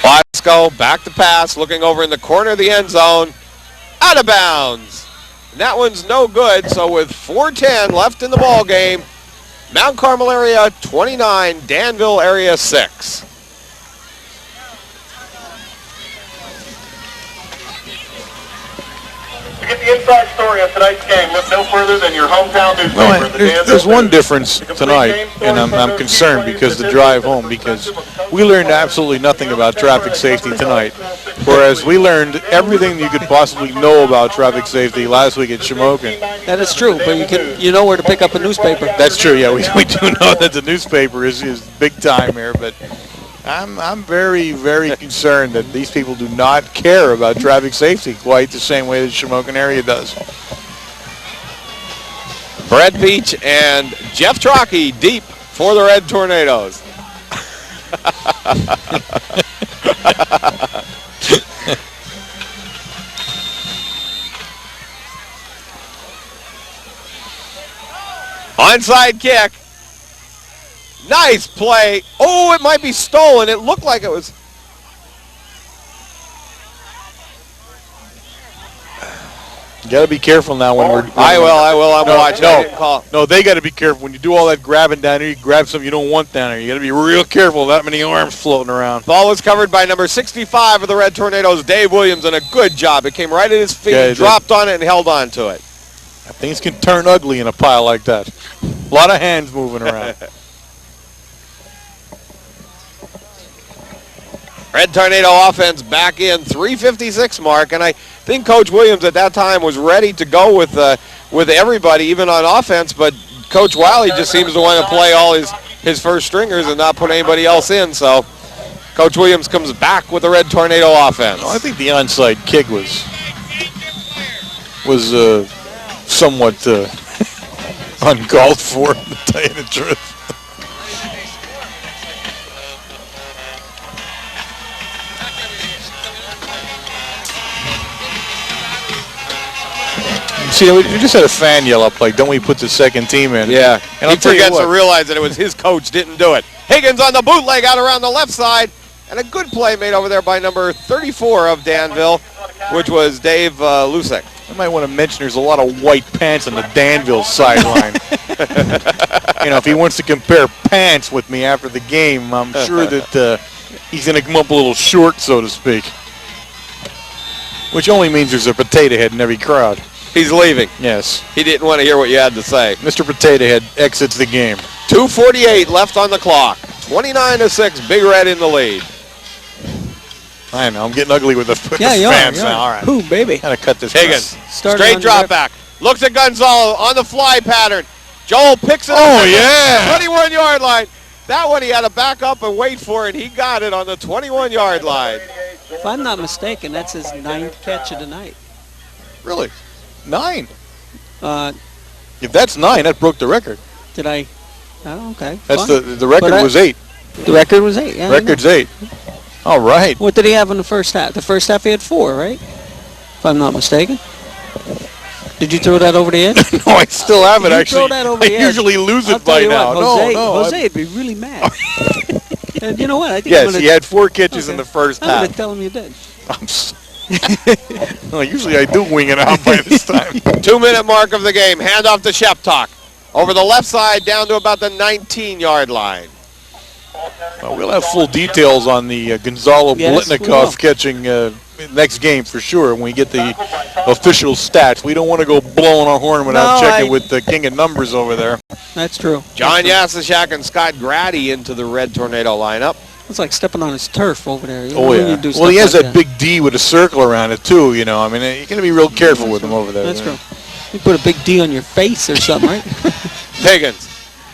Wasco back to pass, looking over in the corner of the end zone. Out of bounds. And that one's no good, so with 4:10 left in the ball game, Mount Carmel area 29, Danville area 6. To get the inside story of tonight's game, look no further than your hometown newspaper. There's one difference tonight, and I'm concerned because the drive home, because we learned absolutely nothing about traffic safety tonight, whereas we learned everything you could possibly know about traffic safety last week at Shamokin. That is true, but you know where to pick up a newspaper. That's true, yeah. We do know that the newspaper is big time here, but I'm very, very concerned that these people do not care about traffic safety quite the same way the Shamokin area does. Brett Veach and Jeff Trocki deep for the Red Tornadoes. Onside kick. Nice play. Oh, it might be stolen. It looked like it was. You got to be careful now when we're. I will. I'm watching. I didn't call. No, they got to be careful. When you do all that grabbing down here, you grab something you don't want down here. You got to be real careful. That many arms floating around. Ball was covered by number 65 of the Red Tornadoes, Dave Williams, and a good job. It came right at his feet, Yeah, dropped on it, and held on to it. Things can turn ugly in a pile like that. A lot of hands moving around. Red Tornado offense back in 3:56 mark, and I think Coach Williams at that time was ready to go with everybody, even on offense, but Coach Wiley just seems to want to play all his first stringers and not put anybody else in, so Coach Williams comes back with the Red Tornado offense. I think the onside kick was somewhat uncalled for, to tell you the truth. See, we just had a fan yell up, like, don't we put the second team in? Yeah, and he forgets to realize that it was his coach didn't do it. Higgins on the bootleg out around the left side, and a good play made over there by number 34 of Danville, which was Dave Lusek. I might want to mention there's a lot of white pants on the Danville sideline. If he wants to compare pants with me after the game, I'm sure that he's going to come up a little short, so to speak. Which only means there's a potato head in every crowd. He's leaving. Yes. He didn't want to hear what you had to say. Mr. Potato Head exits the game. 2:48 left on the clock. 29-6, Big Red in the lead. I know, I'm getting ugly with the Yeah, fans now. All right. Ooh, baby. Gotta cut this. Higgins, Started straight on the drop rep. back. Looks at Gonzalo on the fly pattern. Joel picks it up. Oh, at the yeah. 21-yard line. That one he had to back up and wait for it. He got it on the 21-yard line. If I'm not mistaken, that's his 9th catch of the night. Really? 9? Uh, If that's 9, that broke the record. did I? Oh, okay. That's fine. the record But was 8. The record was 8. Yeah, I know. Record's 8. All right. What did he have in the first half? The first half he had 4, right? If I'm not mistaken. Did you throw that over the edge? No, I still have it, You actually. throw that over I the edge. usually lose I'll it by tell you now. what, No. Jose would be really mad. And you know what? I think I'm Yes, gonna, he had 4 catches in the first I'm going half. to tell him you did. Well, usually I do wing it out by this time. 2-minute mark of the game. Handoff to Sheptok. Over the left side down to about the 19-yard line. Well, we'll have full details on the Gonzalo Yes, we will. Blitnikov catching next game for sure when we get the official stats. We don't want to go blowing our horn without checking with the king of numbers over there. That's true. John Yasishak and Scott Grady into the Red Tornado lineup. It's like stepping on his turf over there. You Oh, know, when yeah. you do Well, he stuff has like that big D with a circle around it, too, you know. I mean, you're going to be real careful with him over there. That's true. You put a big D on your face or something, right? Higgins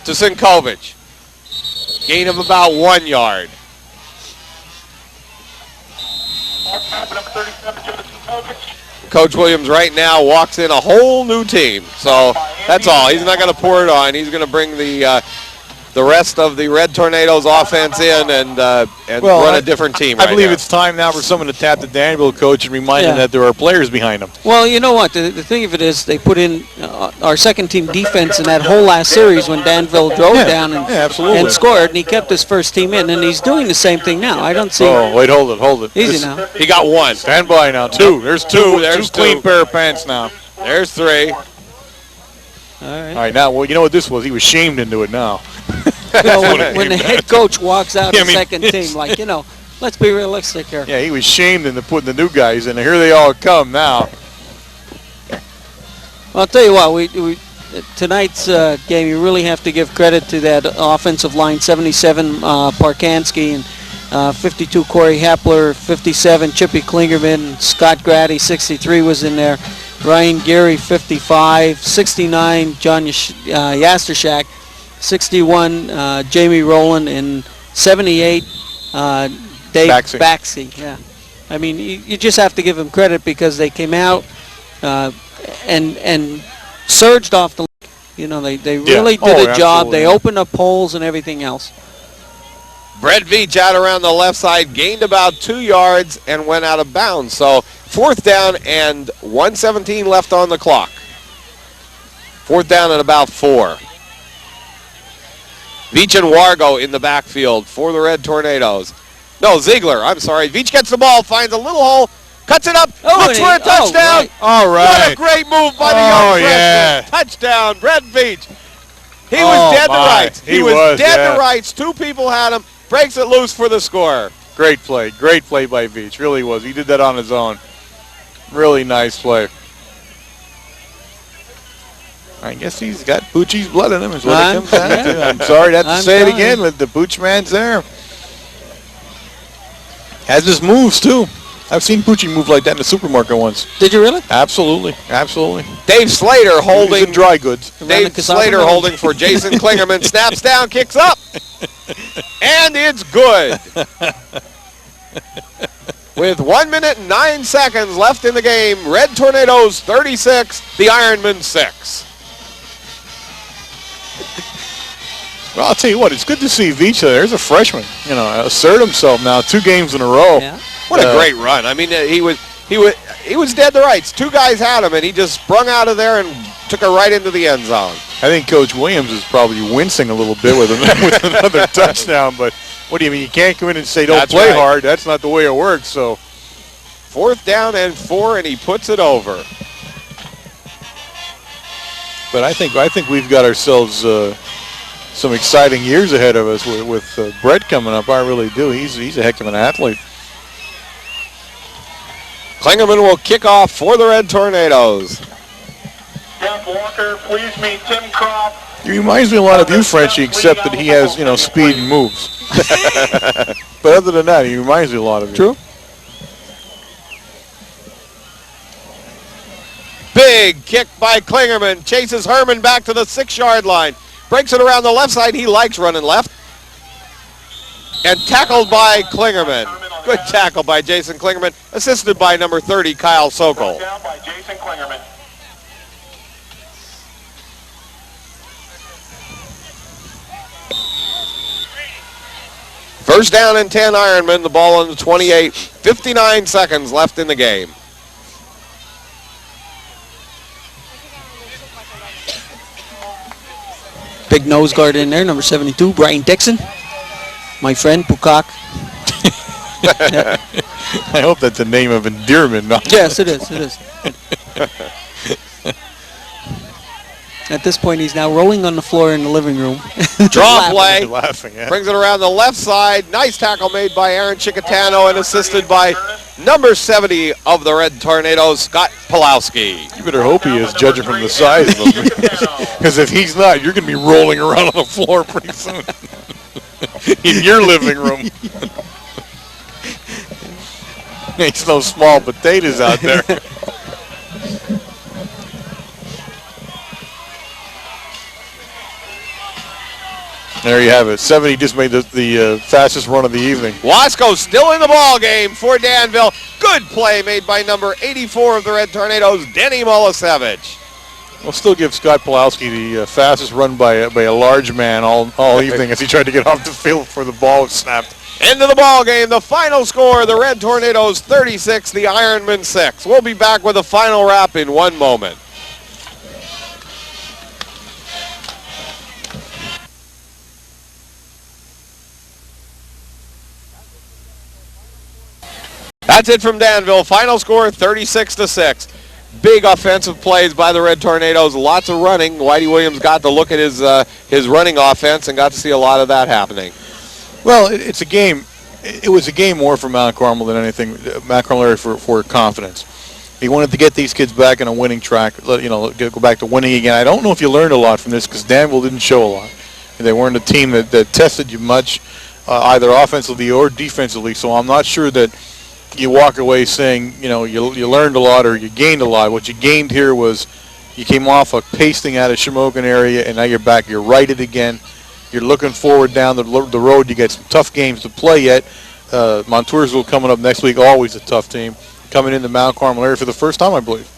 to Sinkovich. Gain of about 1 yard. Coach Williams right now walks in a whole new team. So that's all. He's not going to pour it on. He's going to bring the rest of the Red Tornadoes offense in and run a different team I believe now. it's time now for someone to tap the Danville coach and remind him Yeah. that there are players behind him. Well, you know what? The thing of it is they put in our second team defense in that whole last series when Danville drove down absolutely. and scored, and he kept his first team in, and he's doing the same thing now. I don't see. Oh, wait, hold it. Easy now. He got 1. Stand by now. 2. There's 2. There's Two clean 2. pair of pants now. There's 3. All right. All right, now, well, you know what this was? He was shamed into it now. You know, when the head coach walks out Yeah, of I mean, second team, like, you know, let's be realistic here. Yeah, he was shamed into putting the new guys in. And here they all come now. Well, I'll tell you what, we tonight's game, you really have to give credit to that offensive line, 77 Parkansky and 52 Corey Hapler, 57 Chippy Klingerman, Scott Grady, 63 was in there, Ryan Gary, 55, 69 John Yastershak, 61 Jamie Rowland, and 78 Dave Baxey. Yeah, I mean, you just have to give them credit because they came out and surged off the league. You know, they really did a job. They opened up holes and everything else. Brett Veach out around the left side, gained about 2 yards and went out of bounds. So 4th down and 1:17 left on the clock. 4th down and about 4. Veach and Wargo in the backfield for the Red Tornadoes. No, Ziegler, I'm sorry. Veach gets the ball, finds a little hole, cuts it up, looks for a touchdown. Right. All right. What a great move by the young freshman. Yeah. Touchdown, Brett Veach. He was dead to rights. He was dead to rights. 2 people had him. Breaks it loose for the score. Great play by Veach. Really was. He did that on his own. Really nice play. I guess he's got Bucci's blood in him is what it comes down to. I'm sorry to have to say it again, but the Booch man's there. Has his moves, too. I've seen Pucci move like that in the supermarket once. Did you really? Absolutely. Absolutely. Dave Slater holding. He's in dry goods. Dave Slater holding for Jason Klingerman. Snaps down, kicks up. And it's good. With 1 minute and 9 seconds left in the game, Red Tornadoes 36, the Ironmen 6. Well, I'll tell you what, it's good to see Veach there. There's a freshman, assert himself now 2 games in a row. Yeah. What a great run. I mean, he was dead to rights. 2 guys had him, and he just sprung out of there and took her right into the end zone. I think Coach Williams is probably wincing a little bit with another touchdown, but what do you mean? You can't come in and say don't play hard. That's not the way it works. So 4th down and 4, and he puts it over. But I think we've got ourselves some exciting years ahead of us with Brett coming up. I really do. He's a heck of an athlete. Klingerman will kick off for the Red Tornadoes. Jeff Walker, please meet Tim Croft. He reminds me a lot of you, Frenchie, except that he has, speed and moves. But other than that, he reminds me a lot of you. True. Big kick by Klingerman. Chases Herman back to the 6-yard line. Breaks it around the left side. He likes running left. And tackled by Klingerman. Good tackle by Jason Klingerman. Assisted by number 30, Kyle Sokol. Down by Jason Klingerman. First down and 10 Ironmen. The ball on the 28. 59 seconds left in the game. Big nose guard in there, number 72, Brian Dixon. My friend, Pukak. Yeah. I hope that's a name of endearment. No? Yes, it is. It is. At this point, he's now rolling on the floor in the living room. Draw play. Laughing, yeah. Brings it around the left side. Nice tackle made by Aaron Chicatano and assisted by number 70 of the Red Tornadoes, Scott Pulowski. You better hope he is, judging from the size of him. Because if he's not, you're going to be rolling around on the floor pretty soon. In your living room. Ain't no small potatoes out there. There you have it. 70 just made the fastest run of the evening. Wasco still in the ball game for Danville. Good play made by number 84 of the Red Tornadoes, Denny Molisevich. We'll still give Scott Pulowski the fastest run by a large man all evening as he tried to get off the field before the ball was snapped. Into the ball game, the final score, the Red Tornadoes 36, the Ironmen 6. We'll be back with a final wrap in 1 moment. That's it from Danville. Final score 36-6. Big offensive plays by the Red Tornadoes. Lots of running. Whitey Williams got to look at his running offense and got to see a lot of that happening. Well, it's a game. It was a game more for Mount Carmel than anything. Mount Carmel area for confidence. He wanted to get these kids back on a winning track. Go back to winning again. I don't know if you learned a lot from this because Danville didn't show a lot. They weren't a team that tested you much, either offensively or defensively. So I'm not sure that you walk away saying you learned a lot or you gained a lot. What you gained here was you came off a pasting out of Shamokin area and now you're back. You're righted again. You're looking forward down the road. You got some tough games to play yet. Montoursville coming up next week, always a tough team. Coming into Mount Carmel area for the first time, I believe,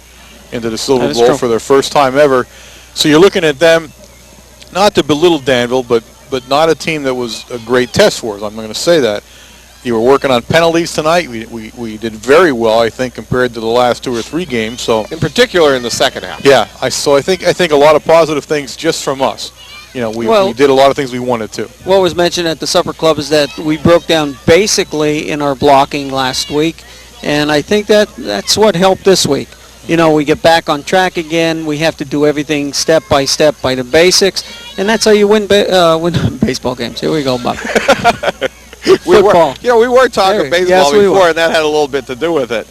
into the Silver Bowl for their first time ever. So you're looking at them, not to belittle Danville, but not a team that was a great test for us. I'm going to say that. You were working on penalties tonight. We did very well, I think, compared to the last 2 or 3 games. So in particular in the second half. Yeah, I think a lot of positive things just from us. We did a lot of things we wanted to. What was mentioned at the Supper Club is that we broke down basically in our blocking last week, and I think that's what helped this week. We get back on track again. We have to do everything step by step by the basics, and that's how you win baseball games. Here we go, Bob. Football. We were talking baseball before, and that had a little bit to do with it.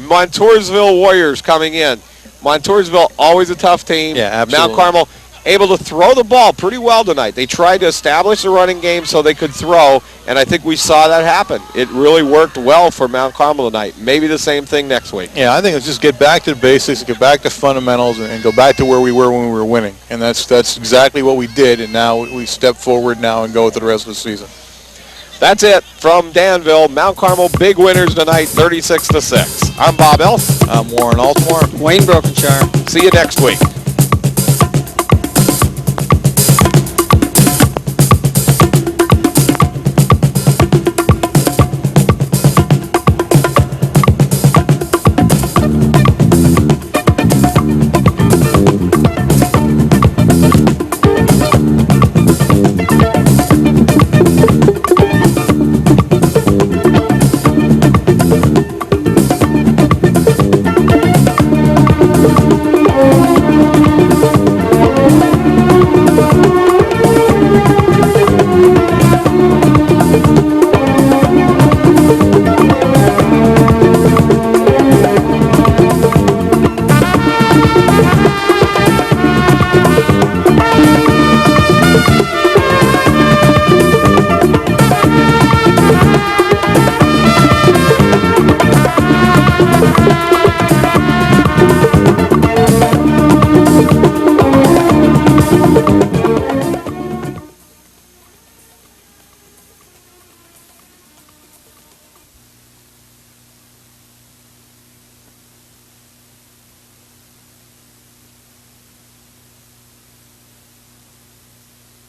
Montoursville Warriors coming in. Montoursville, always a tough team. Yeah, absolutely. Mount Carmel, able to throw the ball pretty well tonight. They tried to establish a running game so they could throw, and I think we saw that happen. It really worked well for Mount Carmel tonight. Maybe the same thing next week. Yeah, I think it's just get back to the basics, get back to fundamentals, and go back to where we were when we were winning. And that's exactly what we did, and now we step forward now and go with the rest of the season. That's it from Danville. Mount Carmel big winners tonight, 36-6. I'm Bob Elf. I'm Warren Altamore. Wayne Brokenshire. See you next week.